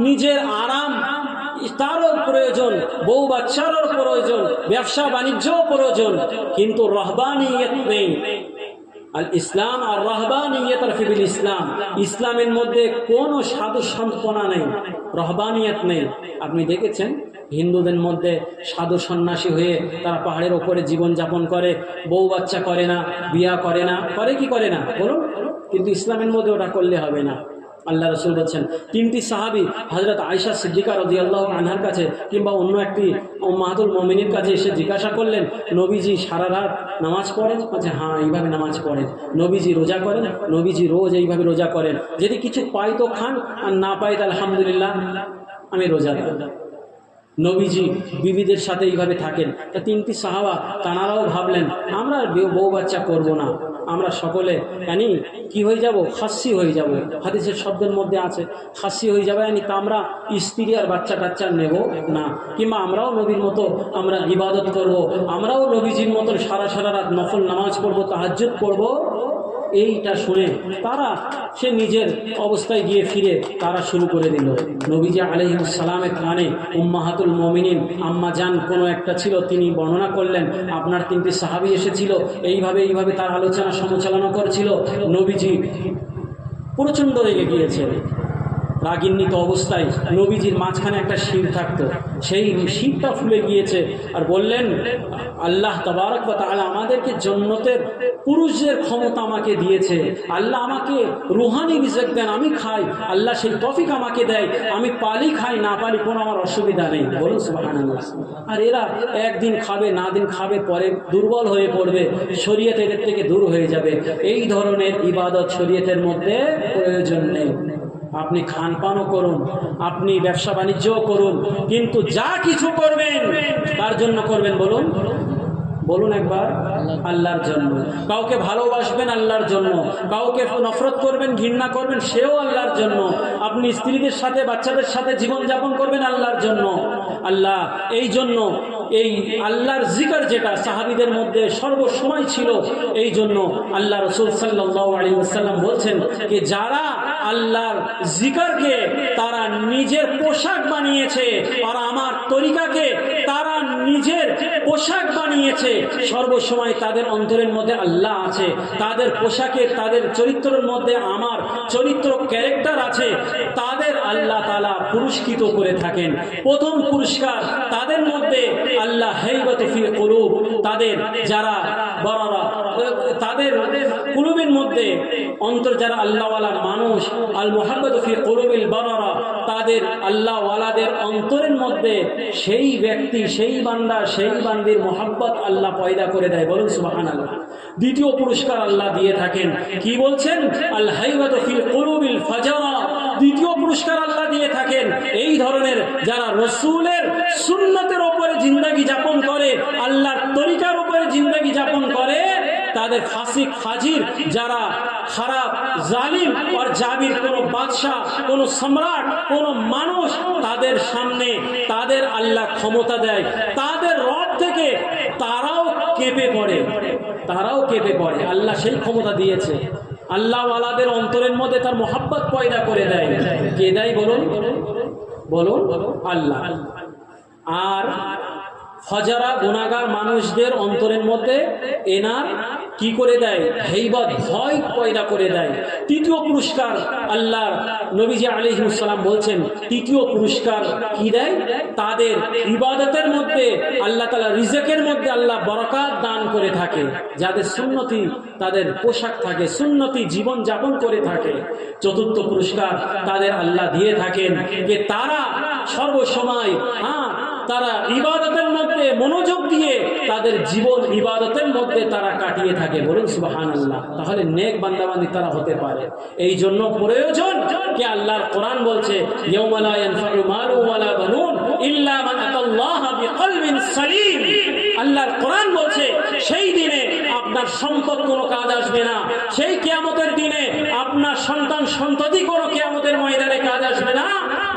নিজের আরাম তারও প্রয়োজন, বউ বাচ্চারও প্রয়োজন, ব্যবসা বাণিজ্যও প্রয়োজন, কিন্তু রহবানিয়ত নেই। আল ইসলাম আর রহবানিয়ত ফিল ইসলাম, ইসলামের মধ্যে কোনো সাধু সন্তপনা নেই, রহবানিয়ত নেই। আপনি দেখেছেন হিন্দুদের মধ্যে সাধু সন্ন্যাসী হয়ে তারা পাহাড়ের ওপরে জীবনযাপন করে, বউ বাচ্চা করে না, বিয়া করে না, করে কি করে না বলুন? কিন্তু ইসলামের মধ্যে ওটা করলে হবে না। আল্লাহ রসুল বলছেন, তিনটি সাহাবী হযরত আয়েশা সিদ্দিকা রাদিয়াল্লাহু আনহার কাছে কিংবা অন্য একটি উম্মাহাতুল মুমিনিনের কাছে এসে জিজ্ঞাসা করলেন, নবীজি সারা রাত নামাজ পড়েন? বলছে, হ্যাঁ, এইভাবে নামাজ পড়েন। নবীজি রোজা করেন? নবীজি রোজ এইভাবে রোজা করেন। যদি কিছু পাই তো খান, আর না পাই তো আলহামদুলিল্লাহ, আমি রোজা। নবীজি বিবিদের সাথে এইভাবে থাকেন। তা তিনটি সাহাবা তানারাও ভাবলেন, আমরা বউ বাচ্চা করব না, আমরা সকলে কি হয়ে যাব? খাসি হয়ে যাব। হাদিসের শব্দের মধ্যে আছে খাসি হয়ে যাবে, তা আমরা স্ত্রী আর বাচ্চা কাচ্চা নেব না, কিংবা আমরাও নবীর মতো আমরা ইবাদত করব, আমরাও নবীজির মতন সারা সারা রাত নফল নামাজ পড়ব, তাহাজ্জুদ পড়ব। এইটা শুনে তারা সে নিজের অবস্থায় গিয়ে ফিরে তারা শুরু করে দিল। নবীজি আলাইহিস সালামের কানে উম্মাহাতুল মুমিনিন আম্মা জান কোনো একটা ছিল, তিনি বর্ণনা করলেন, আপনার তিনটি সাহাবী এসেছিল, এইভাবে তার আলোচনা সমালোচনা করছিল। নবীজি প্রচণ্ড রেগে গিয়েছে, রাগিন্বিত অবস্থায় নবীজির মাঝখানে একটা শির থাকতো, সেই শিরটা ফুলে গিয়েছে। আর বললেন, আল্লাহ তাবারক ওয়া তাআলা আমাদেরকে জান্নাতের পুরুষদের ক্ষমতা আমাকে দিয়েছে, আল্লাহ আমাকে রুহানি রিজক দেন, আমি খাই, আল্লাহ সেই তৌফিক আমাকে দেয়, আমি পালি খাই না পালি কোনো আমার অসুবিধা নেই। বলুন সুবহানাল্লাহ। আর এরা একদিন খাবে, না দিন খাবে, পরে দুর্বল হয়ে পড়বে, শরীয়ত এদের থেকে দূর হয়ে যাবে। এই ধরনের ইবাদত শরীয়তের মধ্যে প্রয়োজন নেই। আপনি খান পানও করুন, আপনি ব্যবসা বাণিজ্যও করুন, কিন্তু যা কিছু করবেন তার জন্য করবেন। বলুন বলুন একবার, আল্লাহর জন্য। কাউকে ভালোবাসবেন আল্লাহর জন্য, কাউকে নফরত করবেন, ঘৃণা করবেন, সেও আল্লাহর জন্য। আপনি স্ত্রীদের সাথে বাচ্চাদের সাথে জীবনযাপন করবেন আল্লাহর জন্য। আল্লাহ এই জন্য এই আল্লাহর জিকির যেটা সাহাবীদের মধ্যে সর্বসময় ছিল, এই জন্য আল্লাহ রাসূল সাল্লাল্লাহু আলাইহি ওয়াসাল্লাম বলছেন যে যারা আল্লাহর জিকিরকে তারা নিজের পোশাক বানিয়েছে আর আমার তরিকাকে তারা নিজের পোশাক বানিয়েছে, সর্বসময় তাদের অন্তরের মধ্যে আল্লাহ আছে, তাদের পোশাকে তাদের চরিত্রের মধ্যে আমার চরিত্র ক্যারেক্টার আছে, তাদের আল্লাহ তাআলা পুরস্কৃত করে থাকেন। প্রথম পুরস্কার তাদের মধ্যে আল্লাহ হাইবাতু ফি কুলুব, তাদের যারা বড়রা তাদের কুলুবের মধ্যে অন্তর যারা আল্লাহওয়ালা মানুষ, আল মুহাব্বাতু ফি কুলুবিল বারারা, তাদের আল্লাহওয়ালাদের অন্তরের মধ্যে সেই ব্যক্তি, সেই বান্দা, সেই বান্দির মুহাব্বত আল্লাহ পয়দা করে দেয়। বলুন সুবহানাল্লাহ। দ্বিতীয় পুরস্কার আল্লাহ দিয়ে থাকেন, কি বলছেন? আল হাইবাতু ফি কুলুবিল ফাজারা, দ্বিতীয় পুরস্কার আল্লাহ দিয়ে থাকেন এই ধরনের যারা রসুলের সুন্নতের উপরে জিন্দেগি যাপন করে, আল্লাহর তরিকার উপরে জিন্দেগি যাপন করে, তাদের ফাসিক ফাজির যারা খারাপ জালিম আর জাবির কোন বাদশাহ, কোন সম্রাট, কোন মানুষ, তাদের সামনে তাদের আল্লাহ ক্ষমতা দেয়, তাদের রব থেকে তারাও কেঁপে পড়ে, তারাও কেঁপে পড়ে। আল্লাহ সেই ক্ষমতা দিয়েছে। আল্লাহওয়ালাদের অন্তরের মধ্যে তার মোহাব্বত পয়দা করে দেয়। কে দেয় বলুন? বলুন আল্লাহ। আর ফজরা গুনাহগার মানুষদের অন্তরের মধ্যে এনার কি করে দেয়? হেইবত, ভয় পয়দা করে দেয়। তৃতীয় পুরস্কার আল্লাহ নবীজি আলাইহিস সালাম বলছেন, তৃতীয় পুরস্কার কি দেয়? তাদের ইবাদতের মধ্যে আল্লাহ তাআলা রিজকের মধ্যে আল্লাহ বরকত দান করে থাকে, যাদের সুন্নতি তাদের পোশাক থাকে, সুন্নতি জীবন যাপন করে থাকে। চতুর্থ পুরস্কার তাদের আল্লাহ দিয়ে থাকেন যে তারা সর্বসময় তারা ইবাদতের মধ্যে মনোযোগ দিয়ে তাদের জীবন ইবাদতের মধ্যে তারা কাটিয়ে থাকে। বলুন সুবহানাল্লাহ। তাহলে নেক বান্দাবান্দি তারা হতে পারে। এই জন্য প্রয়োজন যে আল্লাহর কোরআন বলছে ইয়াউমা লা ইয়ানফাউ মালু ওয়ালা বানুন ইল্লা মান আতাল্লাহা বিকলবিন সালিম। আল্লাহর কোরআন বলছে সেই দিনে আপনার সম্পদ কোনো কাজ আসবে না, সেই কিয়ামতের দিনে আপনার সন্তান সন্ততি কোনো কিয়ামতের ময়দানে কাজ আসবে না।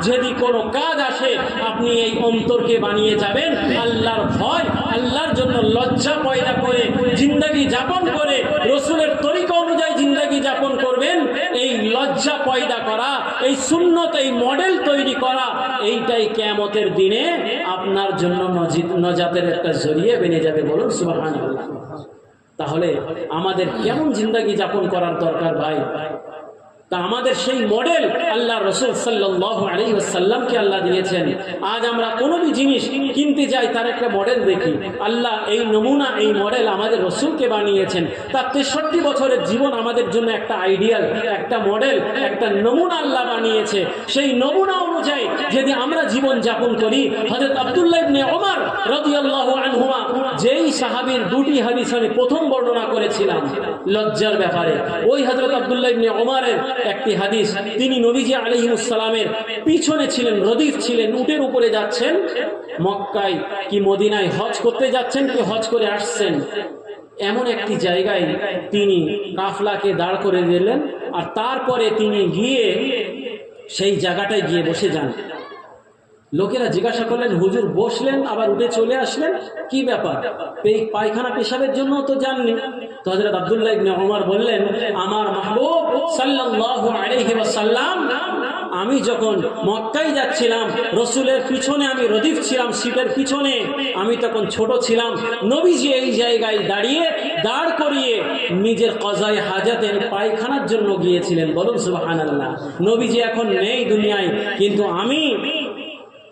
যদি কোনো কাজ আসে আপনি এই অন্তরকে বানিয়ে যাবেন আল্লাহর ভয়, আল্লাহর জন্য লজ্জা পয়দা করে জিন্দেগি যাপন করে রসুলের তরিকা অনুযায়ী জিন্দেগি যাপন করবেন। এই লজ্জা পয়দা করা, এই সুন্নত, এই মডেল তৈরি করা, এইটাই কিয়ামতের দিনে আপনার জন্য নজাতের একটা জরিয়ে বেনে যাবে। বলুন সুবহানাল্লাহ। তাহলে আমাদের কেমন জিন্দেগি যাপন করার দরকার ভাই? তা আমাদের সেই মডেল আল্লাহ রসুল সাল্লাল্লাহু আলাইহি ওয়াসাল্লামকে আল্লাহ দিয়েছেন। আজ আমরা কোনো জিনিস কিনতে যাই তার একটা মডেল দেখি। আল্লাহ এই নমুনা, এই মডেল আমাদের রসুলকে বানিয়েছেন। তার 63 বছরের জীবন আমাদের জন্য একটা আইডিয়াল, একটা মডেল, একটা নমুনা আল্লাহ বানিয়েছে। সেই নমুনা অনুযায়ী যদি আমরা জীবন যাপন করি, হযরত আব্দুল্লাহ ইবনে ওমর রাদিয়াল্লাহু আনহুমা, যেই সাহাবীর 2টি হাদিস আমি প্রথম বর্ণনা করেছিলাম লজ্জার ব্যাপারে, ওই হযরত আব্দুল্লাহ ইবনে ওমরের একটি হাদিস, তিনি নবীজি আলাইহিস সালামের পিছনে ছিলেন, রদিফ ছিলেন, উটের উপরে যাচ্ছেন, মক্কায় কি মদিনায় হজ করতে যাচ্ছেন কি হজ করে আসছেন। এমন একটি জায়গায় তিনি কাফলাকে দাঁড় করে দিলেন, আর তারপরে তিনি গিয়ে সেই জায়গাটায় গিয়ে বসে যান। লোকেরা জিজ্ঞাসা করলেন, হুজুর বসলেন আবার উঠে চলে আসলেন, কি ব্যাপার? পায়খানা পেশাবের জন্য তো যাননি। তো হযরত আব্দুল্লাহ ইবনে ওমর বললেন, আমার মাহবুব সাল্লাল্লাহু আলাইহি ওয়াসাল্লাম, আমি যখন মক্কায় যাচ্ছিলাম, রসুলের পিছনে আমি রদিফ ছিলাম, সিটের পিছনে, আমি তখন ছোট ছিলাম। নবীজি এই জায়গায় দাঁড় করিয়ে নিজের কজায়ে হাজাতের পায়খানার জন্য গিয়েছিলেন। বলুন সুবহানাল্লাহ। নবীজি এখন নেই দুনিয়ায়, কিন্তু আমি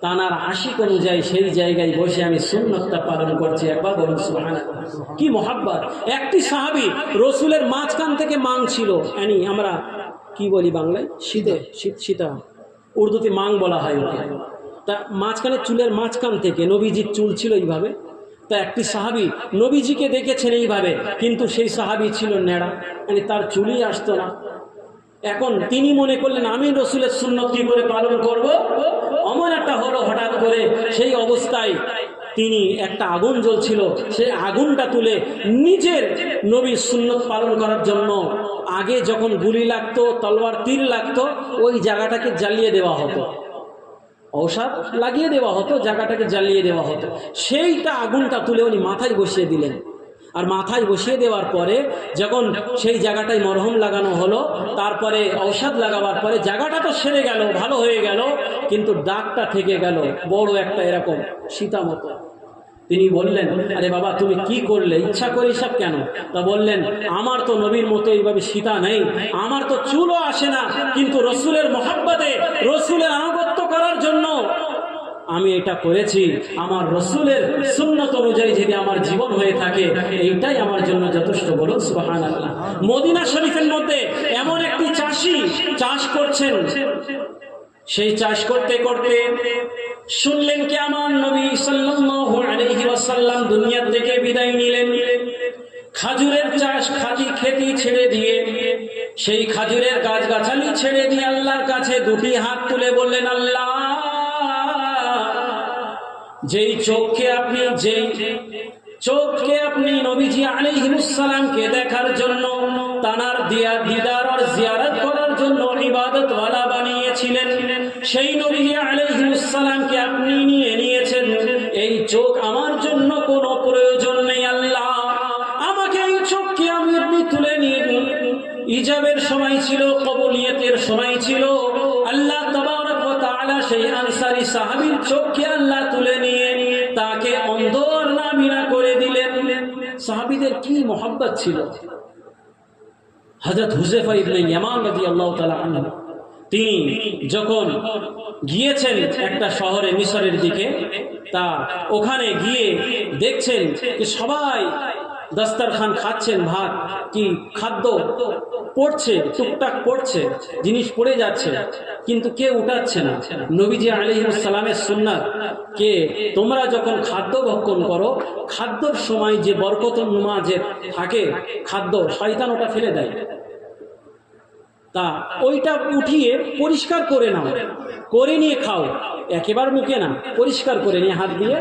তানার আশিক অনুযায়ী সেই জায়গায় বসে আমি সুন্নতটা পালন করছি। একবার বলুন সুবহানাল্লাহ। কি মোহাব্বত! একটি সাহাবী রসুলের মাঝখান থেকে মাং ছিল, আমরা কি বলি বাংলায়, সীতা, উর্দুতে মাং বলা হয় ওকে। তা মাঝখানে, চুলের মাঝখান থেকে নবীজির চুল ছিল এইভাবে। তা একটি সাহাবী নবীজিকে দেখেছেন এইভাবে, কিন্তু সেই সাহাবী ছিল নেড়া, তার চুলই আসতো না। এখন তিনি মনে করলেন আমি রসুলের সুন্নত কি করে পালন করব। অমন একটা হলো হঠাৎ করে, সেই অবস্থায় তিনি একটা আগুন জ্বলছিল, সেই আগুনটা তুলে নিজের নবীর সুন্নত পালন করার জন্য আগে যখন গুলি লাগতো, তলোয়ার তীর লাগতো, ওই জায়গাটাকে জ্বালিয়ে দেওয়া হতো, ঔষধ লাগিয়ে দেওয়া হতো, জায়গাটাকে জ্বালিয়ে দেওয়া হতো। সেইটা আগুনটা তুলে উনি মাথায় বসিয়ে দিলেন। আর মাথায় বসিয়ে দেওয়ার পরে যখন সেই জায়গাটায় মরহম লাগানো হলো, তারপরে ঔষধ লাগাবার পরে জায়গাটা তো সেরে গেল, ভালো হয়ে গেল, কিন্তু দাগটা থেকে গেল বড় একটা এরকম সীতা মতো। তিনি বললেন, আরে বাবা তুমি কি করলে, ইচ্ছা করে সব কেন? তা বললেন, আমার তো নবীর মতো এইভাবে সীতা নেই, আমার তো চুলও আসে না, কিন্তু রসুলের মহব্বতে, রসুলের আনুগত্য করার জন্য আমি এটা করেছি। আমার রসুলের সুন্নত অনুযায়ী যদি আমার জীবন হয়ে থাকে, এইটাই আমার জন্য যথেষ্ট। বলুন সুবহানাল্লাহ। মদিনা শরীফের মধ্যে এমন একটি চাষি চাষ করছেন, সেই চাষ করতে করতে শুনলেন কি আমার নবী সাল্লাল্লাহু আলাইহি ওয়াসাল্লাম দুনিয়া থেকে বিদায় নিলেন। খাজুরের চাষ, খেতি ছেড়ে দিয়ে, সেই খাজুরের গাছগাছালি ছেড়ে দিয়ে আল্লাহর কাছে 2টি হাত তুলে বললেন, আল্লাহ, যেই চোখকে আপনি নবীজি আলাইহিস সালামকে দেখার জন্য, তানার দিদার আর জিয়ারত করার জন্য ইবাদত ওয়ালা বানিয়েছিলেন, সেই নবীজি আলাইহিস সালামকে আপনি নিয়ে নিয়েছেন। এই চোখ আমার জন্য কোনো প্রয়োজন নেই আল্লাহ, আমাকে এই চোখকে আপনি তুলে নিন। ইজাবের সময় ছিল, কবুলিয়তের সময় ছিল, আল্লাহ তাবারক ওয়া তাআলা সেই আনসারী সাহাবীর চোখকে আল্লাহ তুলে নিয়ে তাকে অন্ধ আর নাবিনা করে দিলেন। সাহাবীদের কি মহব্বত ছিল! হযরত হুযায়ফা ইবনে ইয়ামান রাদিয়াল্লাহু তাআলা আনহু, তিনি যখন গিয়েছেন একটা শহরে মিশরের দিকে, তা ওখানে গিয়ে দেখছেন যে সবাই দস্তরখান খাচ্ছেন, ভাত কি খাদ্য পড়ছে, টুকটাক পড়ছে, জিনিস পড়ে যাচ্ছে। কিন্তু কে উঠাচ্ছে না। নবীজি আলাইহিস সালামের সুন্নাত কে তোমরা যখন খাদ্য ভক্ষণ করো, খাদ্যর সময় যে বরকতুন নুমা যে থাকে খাদ্য, শয়তান ওটা ফেলে দেয়, তা ওইটা উঠিয়ে পরিষ্কার করে নাও, করে নিয়ে খাও, একেবারে মুখে না, পরিষ্কার করে নিয়ে হাত দিয়ে।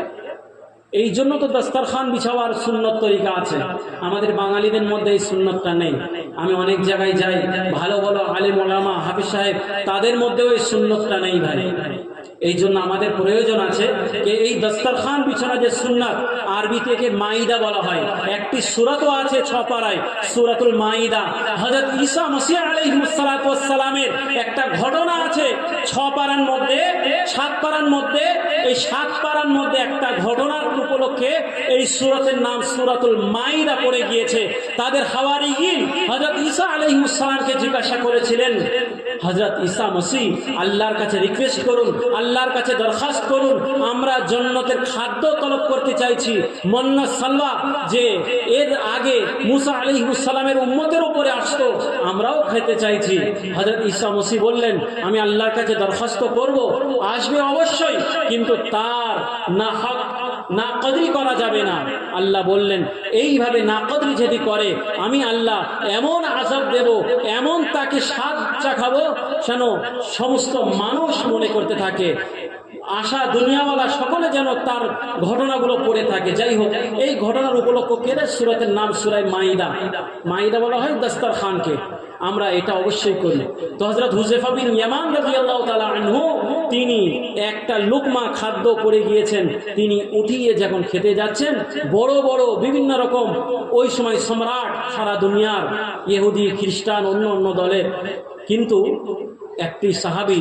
এই জন্য তো দস্তরখান বিছাওয়ার সুন্নত তরিকা আছে, আমাদের বাঙালিদের মধ্যে এই সুন্নতটা নেই। আমি অনেক জায়গায় যাই, ভালো ভালো আলেম ওলামা হাফিজ সাহেব, তাদের মধ্যেও এই সুন্নতটা নেই ভাই। এই জন্য আমাদের প্রয়োজন আছে যে এই দস্তরখান বিছানা যে সুন্নাত, আরবি থেকে মাইদা বলা হয়, একটি সূরাতও আছে 6 পারায়, সূরাতুল মাইদা। হযরত ঈসা মসিহ আলাইহিস সালাতু ওয়াস সালামের একটা ঘটনা আছে 6 পারার মধ্যে, 7 পারার মধ্যে। এই 7 পারার মধ্যে একটা ঘটনার উপলক্ষে এই সূরাতের নাম সূরাতুল মাইদা পড়ে গিয়েছে। তাদের হাওয়ারিয়িন হযরত ঈসা আলাইহিস সালামকে জিজ্ঞাসা করেছিলেন, হযরত ঈসা মসিহ আল্লাহর কাছে রিকোয়েস্ট করুন, আল্লাহর কাছে দরখাস্ত করুন, আমরা জান্নাতের খাদ্য তলব করতে চাইছি, মন্না সালওয়া যে এর আগে মুসা আলাইহিস সালামের উম্মতের উপরে আসতো, আমরাও খেতে চাইছি। হযরত ঈসা মসিহ বললেন, আমি আল্লাহর কাছে দরখাস্ত করব, আসবে অবশ্যই, কিন্তু তার না হক না কদরি করা যাবে না। আল্লাহ বললেন, এইভাবে না কদরি যদি করে আমি আল্লাহ এমন আযাব দেব, এমন তাকে স্বাদ চাখাবো যেন সমস্ত মানুষ মনে করতে থাকে, আশা দুনিয়াওয়ালা সকলে যেন তার ঘটনাগুলো পড়ে থাকে। যাই হোক, এই ঘটনার উপলক্ষ করে সূরাতের নাম সূরা মাইদা। মাইদা বলা হয় দস্তরখানকে, আমরা এটা অবশ্যই করি। তো হযরত হুযায়ফা বিন ইয়ামান রাদিয়াল্লাহু তাআলা আনহু তিনি একটা লুকমা খাদ্য পড়ে গিয়েছেন, তিনি উঠিয়ে যখন খেতে যাচ্ছেন, বড় বড় বিভিন্ন রকম ওই সময় সম্রাট সারা দুনিয়ার, ইহুদি খ্রিস্টান অন্য অন্য দলের, কিন্তু একটি সাহাবী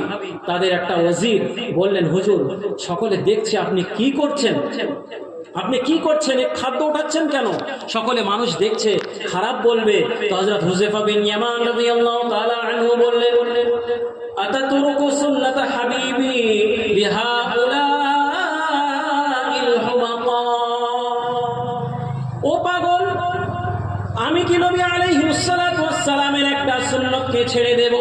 তাদের একটা ওয়াজির বললেন, হুজুর সকলে দেখছে আপনি কি করছেন, আপনি কি করছেন, এই খাদ্য উঠাচ্ছেন কেন, সকলে মানুষ দেখছে, খারাপ বলবে। তো হযরত হুযায়ফা বিন ইয়ামান রাদিয়াল্লাহু তাআলা আনহু বললেন, আতাতুরুকু সুন্নাত হাবিবি বিহাউলাইল হুমাকা। ও পাগল, আমি কি নবী আলাইহিস সালাতু ওয়াস সালামের একটা সুন্নতকে ছেড়ে দেব?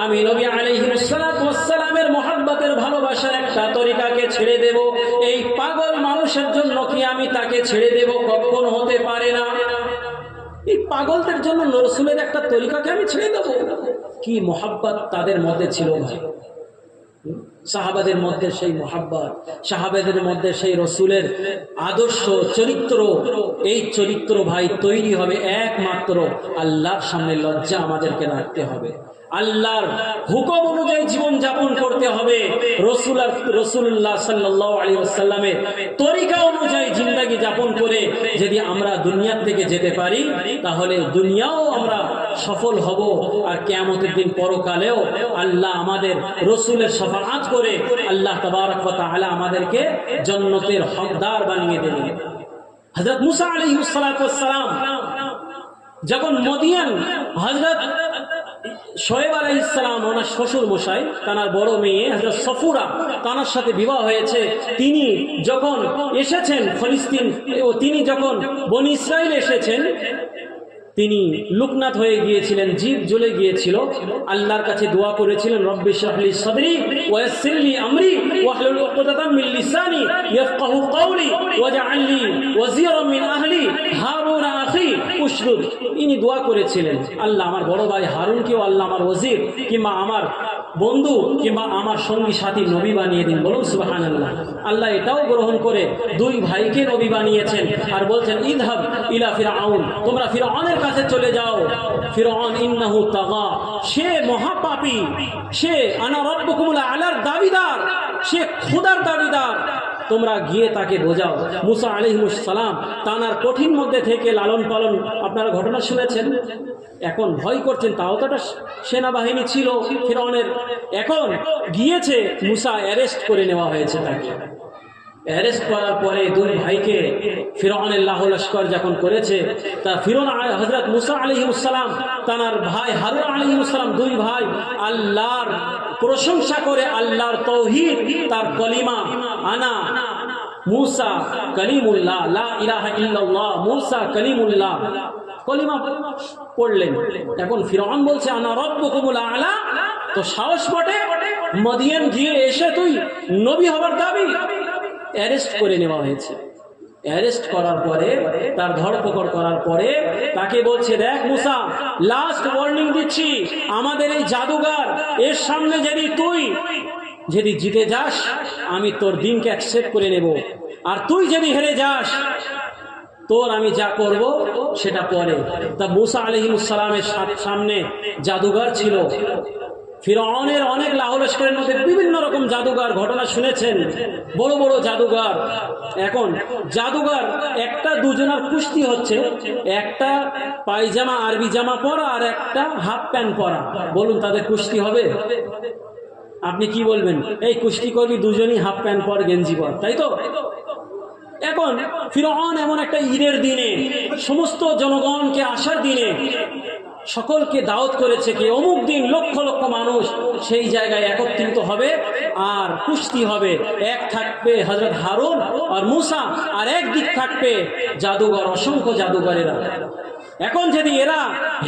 আমি নবী আলাইহিস সালাতু ওয়াস সালামের মুহাব্বতের ভালোবাসার একটা তরিকাকে ছেড়ে দেব? এই পাগল মানুষের জন্য কি আমি তাকে ছেড়ে দেব? কখনো হতে পারে না। এই পাগলদের জন্য রাসূলের একটা তরিকাকে আমি ছেড়ে দেব? কি মুহাব্বত তাদের মধ্যে ছিল ভাই। সাহাবাদের মধ্যে সেই মুহাব্বত, সাহাবাদের মধ্যে সেই রাসূলের আদর্শ চরিত্র, এই চরিত্র ভাই তৈরি হবে একমাত্র আল্লাহর সামনে লজ্জা আমাদেরকে রাখতে হবে, আল্লাহর হুকুম অনুযায়ী জীবন যাপন করতে হবে, রাসূলুল্লাহ সাল্লাল্লাহু আলাইহি ওয়াসাল্লামের তরিকা অনুযায়ী জিন্দেগি যাপন করে যদি আমরা দুনিয়া থেকে যেতে পারি, তাহলে দুনিয়াও আমরা সফল হব, আর কিয়ামতের দিন পরকালেও আল্লাহ আমাদের রাসূলের শাফাআত করে আল্লাহ তাবারক ওয়া তাআলা আমাদেরকে জান্নাতের হকদার বানিয়ে দেবেন। হযরত মুসা আলাইহিস সালাতু ওয়াস সালাম যখন মদিয়ান হযরত শোয়েব আলাইহিস সালাম ওনার শ্বশুর মশাই, তার বড় মেয়ে হযরত সফুরা, তার সাথে বিবাহ হয়েছে, তিনি যখন এসেছেন ফিলিস্তিন, ও তিনি যখন বনি ইসরাইল এসেছেন, তিনি লুকনাত হয়ে গিয়েছিলেন, জীব জ্বলে গিয়েছিল, আল্লাহর কাছে দোয়া করেছিলেন, রব্বি ইশরাহলি সাদরি ওয়া ইয়াসসিরলি আমরি ওয়াহলুল উকদাতাম মিন লিসানি ইয়াফকাহু কওলি ওয়াজআলনি ওয়াজিরাম মিন আহলি হারুন আখি উশরুদ। ইনি দোয়া করেছিলেন, আল্লাহ আমার বড় ভাই হারুনকেও আল্লাহ আমার ওয়াজির কিংবা আমার বন্ধু কিংবা আমার সঙ্গী সাথী নবী বানিয়ে দিন। বলুন সুবহানাল্লাহ। আল্লাহ এটাও গ্রহণ করে দুই ভাইকে নবী বানিয়েছেন, আর বলছেন ইযহাব ইলা ফিরআউন, তোমরা ফিরআউনের কাছে চলে যাও, ফিরআউন ইন্নাহু তাগা, সে মহাপাপী, সে আনা রাব্বুকুমুল আলার দাবিদার, সে খোদার দাবিদার, তোমরা গিয়ে তাকে বোঝাও। মুসা আলাইহিস সালাম তানার কঠিন মধ্যে থেকে লালন পালন, আপনারা ঘটনা শুনেছেন, এখন ভয় করছেন, তাও তো একটা সেনাবাহিনী ছিল ফিরআউনের, এখন গিয়েছে মুসা, অ্যারেস্ট করে নেওয়া হয়েছে, তাকে অ্যারেস্ট করার পরে দুই ভাইকে ফিরআউনের লাহো লস্কর যখন করেছে, তা ফিরআউন হযরত মুসা আলাইহিস সালাম তার ভাই হারুন আলাইহিস সালাম, দুই ভাই আল্লাহর প্রশংসা করে, আল্লাহর তাওহীদ, তার কলিমা আনা মুসা কালিমুল্লাহ, লা ইলাহা ইল্লাল্লাহ মুসা কালিমুল্লাহ, কলিমা পড়লেন। এখন ফিরআউন বলছে আনা রাব্বুকুমুল আলা, তো সাহস বটে, মদিয়ান গিয়ে এসে তুই নবী হবার দাবি। অ্যারেস্ট করে নেওয়া হয়েছে। অ্যারেস্ট করার পরে, তার ধরপকড় করার পরে তাকে বলছে, দেখ মুসা, লাস্ট ওয়ার্নিং দিচ্ছি, আমাদের এই জাদুঘর এর সামনে যদি জিতে যাস আমি তোর দিনকে অ্যাকসেপ্ট করে নেব, আর তুই যদি হেরে যাস তোর আমি যা করব সেটা পরে। তা মুসা আলাইহিস সালামের সামনে জাদুঘর ছিল। ফিরআউনের অনেক লাহলস্করের মধ্যে বিভিন্ন রকম জাদুঘর ঘটনা শুনেছেন, বড় বড় জাদুঘর। এখন জাদুঘর একটা দুজনের কুস্তি হচ্ছে, একটা পায়জামা আরবি জামা পরা আর একটা হাফ প্যান্ট পরা, বলুন তাদের কুস্তি হবে? আপনি কি বলবেন? এই কুস্তি করবি দুজনই হাফ প্যান্ট পর গেঞ্জি পর, তাই তো? এখন ফিরআউন এমন একটা ঈদের দিনে, সমস্ত জনগণকে আসার দিনে সকলকে দাওয়াত করেছে কি অমুক দিন লক্ষ লক্ষ মানুষ সেই জায়গায় একত্রিত হবে আর কুস্তি হবে। এক থাকবে হযরত হারুন আর মূসা, আর এক দিক থাকবে জাদুঘর, অসংখ্য জাদুঘরেরা। এখন যদি এরা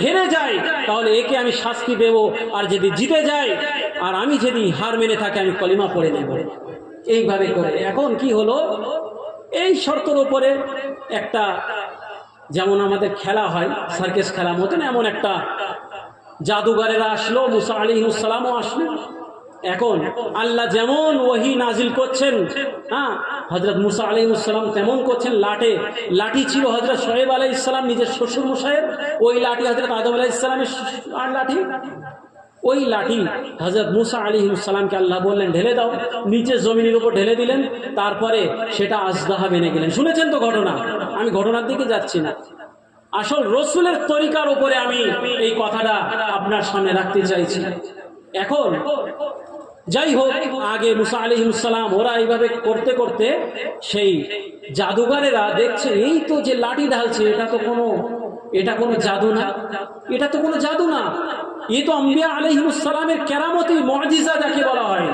হেরে যায় তাহলে একে আমি শাস্তি দেব, আর যদি জিতে যায় আর আমি যদি হার মেনে থাকি আমি কলিমা পড়ে নেব। এইভাবে করে এখন কি হলো, এই শর্তের উপরে একটা, যেমন আমাদের খেলা হয় সার্কাস খেলা মতন, এমন একটা জাদুঘরেরা আসলো, মুসা আলাইহিস সালামও আসলো। এখন আল্লাহ যেমন ওহী নাজিল করছেন, হ্যাঁ, হযরত মুসা আলাইহিস সালাম তেমন করছেন। লাঠি ছিল হযরত শুআয়ব আলাইহিস সালাম নিজের শ্বশুর মশাইয়ের, ওই লাঠি হযরত আদম আলাইহিস সালামের আর লাঠি, ওই লাঠি হযরত মুসা আলাইহিস সালামকে আল্লাহ বললেন ঢেলে দাও, নিচে জমিনের উপর ঢেলে দিলেন, তারপরে সেটা আজদাহা বেনে গেলেন। শুনেছেন তো ঘটনা, আমি ঘটনার দিকে যাচ্ছি না, আসল রসুলের তরিকার উপরে আমি এই কথাটা আপনার সামনে রাখতে চাইছি। এখন যাই হোক, আগে মুসা আলাইহিস সালাম ওরা এইভাবে করতে করতে সেই জাদুঘরেরা দেখছে এই তো যে লাঠি ঢালছে, এটা কোনো জাদু না, এটা তো কোনো জাদু না, এ তো আম্বিয়া আলাইহিস সালামের কেরামতি মুআজিজা যাকে বলা হয়।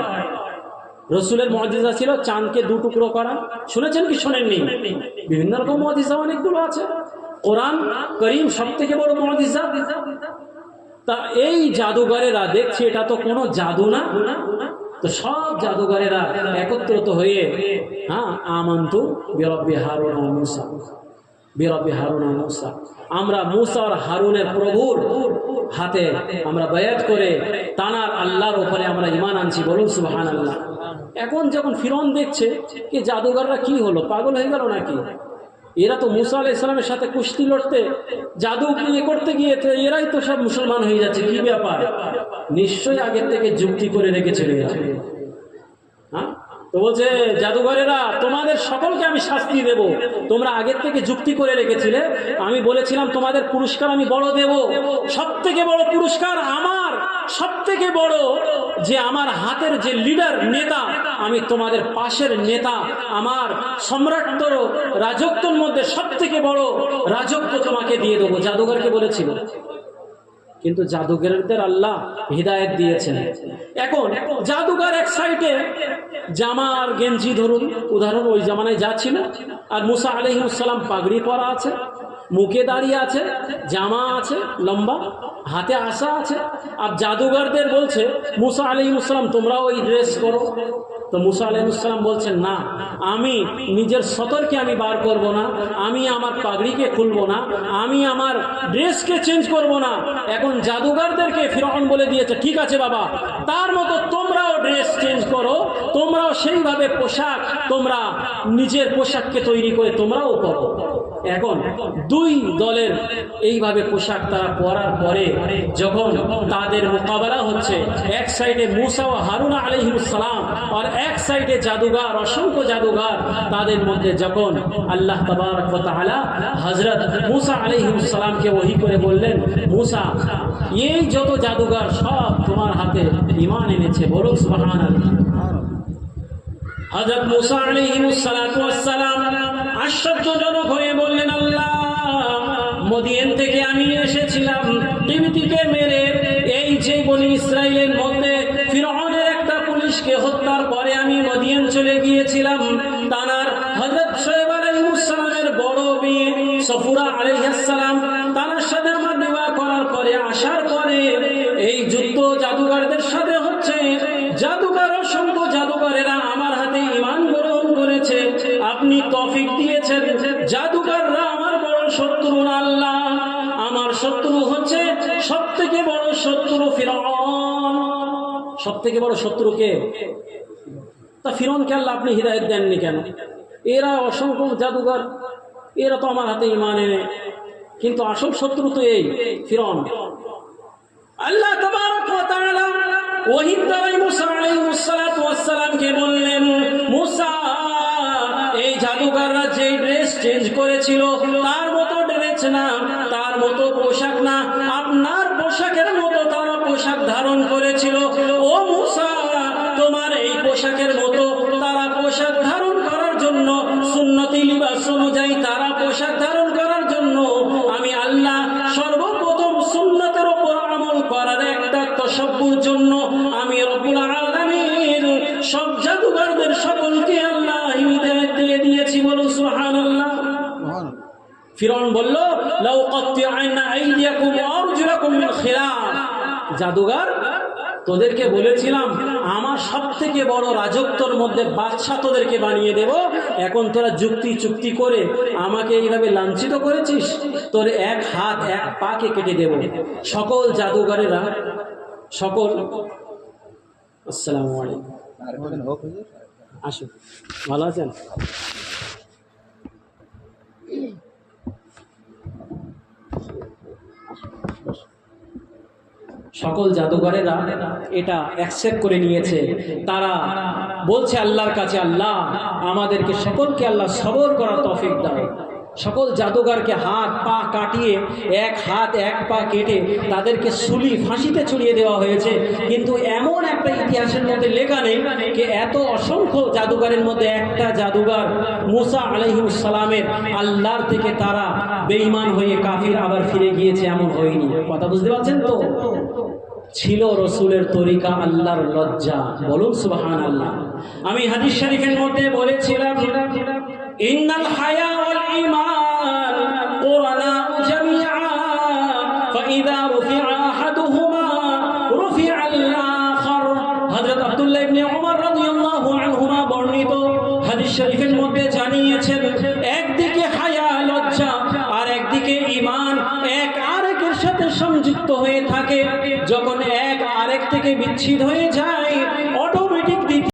রসুলের মুআজিজা ছিল চাঁদকে দু টুকরো করা, শুনেছেন কি শোনেননি? বিভিন্ন রকম মুআজিজা অনেকগুলো আছে, কোরআন করিম সব থেকে বড় মুআজিজা। তা এই জাদুঘরেরা দেখছে এটা তো কোনো জাদু না, তো সব জাদুঘরেরা একত্রিত হয়ে, হ্যাঁ, আমান্তু বিরব্বি হারুন ওয়া মূসা, বিরব্বি হারুন ওয়া মূসা, আমরা মূসা আর হারুনের প্রভুর হাতে আমরা বায়াত করে তানার আল্লাহর উপরে আমরা ঈমান আনছি, বলুন সুবহানাল্লাহ। এখন যখন ফিরআউন দেখছে কি জাদুঘররা কি হলো, পাগল হয়ে গেল নাকি? এরা তো মুসা আলাইহিস সালামের সাথে কুস্তি লড়তে, জাদু করতে গিয়ে এরাই তো সব মুসলমান হয়ে যাচ্ছে, কি ব্যাপার? নিশ্চয়ই আগের থেকে যুক্তি করে রেখেছিল এরা। হ্যাঁ, তো বলছে জাদুঘরেরা তোমাদের সকলকে আমি শাস্তি দেব, তোমরা আগের থেকে যুক্তি করে রেখেছিলে, আমি বলেছিলাম তোমাদের পুরস্কার আমি বড় দেব, সব থেকে বড় পুরস্কার আমার, সব থেকে বড় যে আমার হাতের যে লিডার নেতা, আমি তোমাদের পাশের নেতা, আমার সম্রাট রাজত্বের মধ্যে সব থেকে বড় রাজত্ব তোমাকে দিয়ে দেবো, জাদুঘরকে বলেছিল। কিন্তু জাদুঘরদের আল্লাহ হিদায়াত দিয়েছেন। এখন জাদুঘর এক সাইডে জামা আর গেঞ্জি, ধরুন উদাহরণ ওই জামানায় যা ছিল, আর মুসা আলাইহিস সালাম পাগড়ি পরা আছে, মুখে দাঁড়িয়ে আছে, জামা আছে লম্বা, হাতে আসা আছে, আর জাদুঘরদের বলছে মুসা আলাইহিস সালাম তোমরা ওই ড্রেস করো। তো মুসা আলাইহিস সালাম বলছেন না, আমি নিজের সতর্কে আমি বার করব না, আমি আমার পাগড়িকে খুলব না, আমি আমার ড্রেসকে চেঞ্জ করব না। এখন জাদুঘরদেরকে ফিরআউন বলে দিয়েছে ঠিক আছে বাবা, তার মতো তোমরাও ড্রেস চেঞ্জ করো, তোমরাও সেইভাবে পোশাক, তোমরা নিজের পোশাককে তৈরি করে তোমরাও করো। এখন দুই দলের এইভাবে পোশাক তারা পরার পরে যখন তাদের মোকাবেলা হচ্ছে, এক সাইডে মুসা ও হারুন আলাইহিস সালাম আর এক সাইডে জাদুঘর, অসংখ্য জাদুঘর, তাদের মধ্যে যখন আল্লাহ তাবারক ওয়া তাআলা হযরত মুসা আলাইহিস সালামকে ওহী করে বললেন, মুসা এই যত জাদুঘর সব তোমার হাতে ঈমান এনেছে, বলুন সুবহানাল্লাহ। হযরত মুসা আলাইহিস সালাতু ওয়াস সালাম আশ্চর্যজনক হয়ে বললেন, আল্লাহ, মদিয়ান থেকে আমি এসেছিলাম কিবতীকে মেরে, এই যে বনি ইসরাইলের মধ্যে ফিরআউনের একটা পুলিশকে হত্যার পরে আমি মদিয়ান চলে গিয়েছিলাম, তানার হযরত শুআয়ব আলাইহিস সালামের বড় মেয়ে সফুরা আলাইহিস সালাম, তার সাথে আমার বিবাহ করার পরে আসার পরে এই যুদ্ধ জাদুঘরদের সাথে আপনি তৌফিক দিয়েছেন। জাদুকররা আমার বড় শত্রু না আল্লাহ, আমার শত্রু হচ্ছে সবথেকে বড় শত্রু ফিরআউন। সবথেকে বড় শত্রু কে? তা ফিরআউনকে আল্লাহ আপনি হিদায়াত দেননি কেন? এরা অসংখ্য জাদুকর, এরা তো আমার হাতে ঈমান এনে, কিন্তু আসল শত্রু তো এই ফিরআউন। আল্লাহ তাবারক ওয়া তাআলা ওহীর দ্বারা মুসা আলাইহিস সালাতু ওয়াস সালামকে বললেন, মুসা এই জাদুকররা যে ড্রেস চেঞ্জ করেছিল তার মতো ড্রেস না, তার মতো পোশাক না, আপনার পোশাকের মতো তারা পোশাক ধারণ করেছিল। ও মুসা, তোমার এই পোশাকের মতো তারা পোশাক ধারণ করার জন্য, সুন্নতি লিবাস অনুযায়ী তারা পোশাক ধারণ করার জন্য আমি আল্লাহ সর্বপ্রথম সুন্নতের উপর আমল করার একটা তাসাব্বুর জন্য আমি রব্বুল আলামিন সব জাদুকরদের সকলকে আল্লাহ হিদায়াত দিয়ে দিয়েছি। বলুন সুবহানাল্লাহ। ফিরআউন বলল, লাউ কাত্তিআনা আইদিয়াকুম ওয়া আরজুলাকুম মিন খিলাফ। জাদুকর, তোদেরকে বলেছিলাম আমার সবথেকে বড় রাজত্বর মধ্যে বাদশা তোদেরকে বানিয়ে দেব, এখন তোরা চুক্তি করে আমাকে এইভাবে লাঞ্ছিত করেছিস, তোর এক হাত এক পাকে কেটে দেব। সকল জাদুকরেরা সকল আসসালামু আলাইকুম, আসুন, ভালো আছেন? সকল জাদুঘরেরা এটা অ্যাকসেপ্ট করে নিয়েছে। তারা বলছে আল্লাহর কাছে, আল্লাহ আমাদেরকে সকলকে আল্লাহ সবর করার তৌফিক দাও। সকল জাদুঘরকে হাত পা কাটিয়ে এক হাত এক পা কেটে তাদেরকে ফাঁসিতে ছুড়িয়ে দেওয়া হয়েছে। কিন্তু এমন একটা ইতিহাসের মধ্যে লেখা নেই যে এত অসংখ্য জাদুঘরের মধ্যে একটা জাদুঘর মুসা আলাইহিস সালামের আল্লাহর থেকে তারা বেঈমান হয়ে কাফির আবার ফিরে গিয়েছে, এমন হয়নি। কথা বুঝতে পারছেন তো? ছিল রসুলের তরিকা আল্লাহর লজ্জা। বলুন সুবহানাল্লাহ। আমি হাদিস শরীফের মধ্যে বলেছিলাম, ইন্নাল হায়া ওয়াল ঈমান কুরানা জামিআ ফাইযা রুফিআ আহাদুহুমা রুফিআ আল-আখার। হযরত আব্দুল্লাহ ইবনে ওমর রাদিয়াল্লাহু আনহুমা বর্ণিত হাদিস শরীফের মধ্যে জানিয়েছেন, একদিকে হায়া লজ্জা আর একদিকে ঈমান এক আরেকের সাথে সংযুক্ত হয়ে থাকে। যখন এক আরেক থেকে বিচ্ছিন্ন হয়ে যায়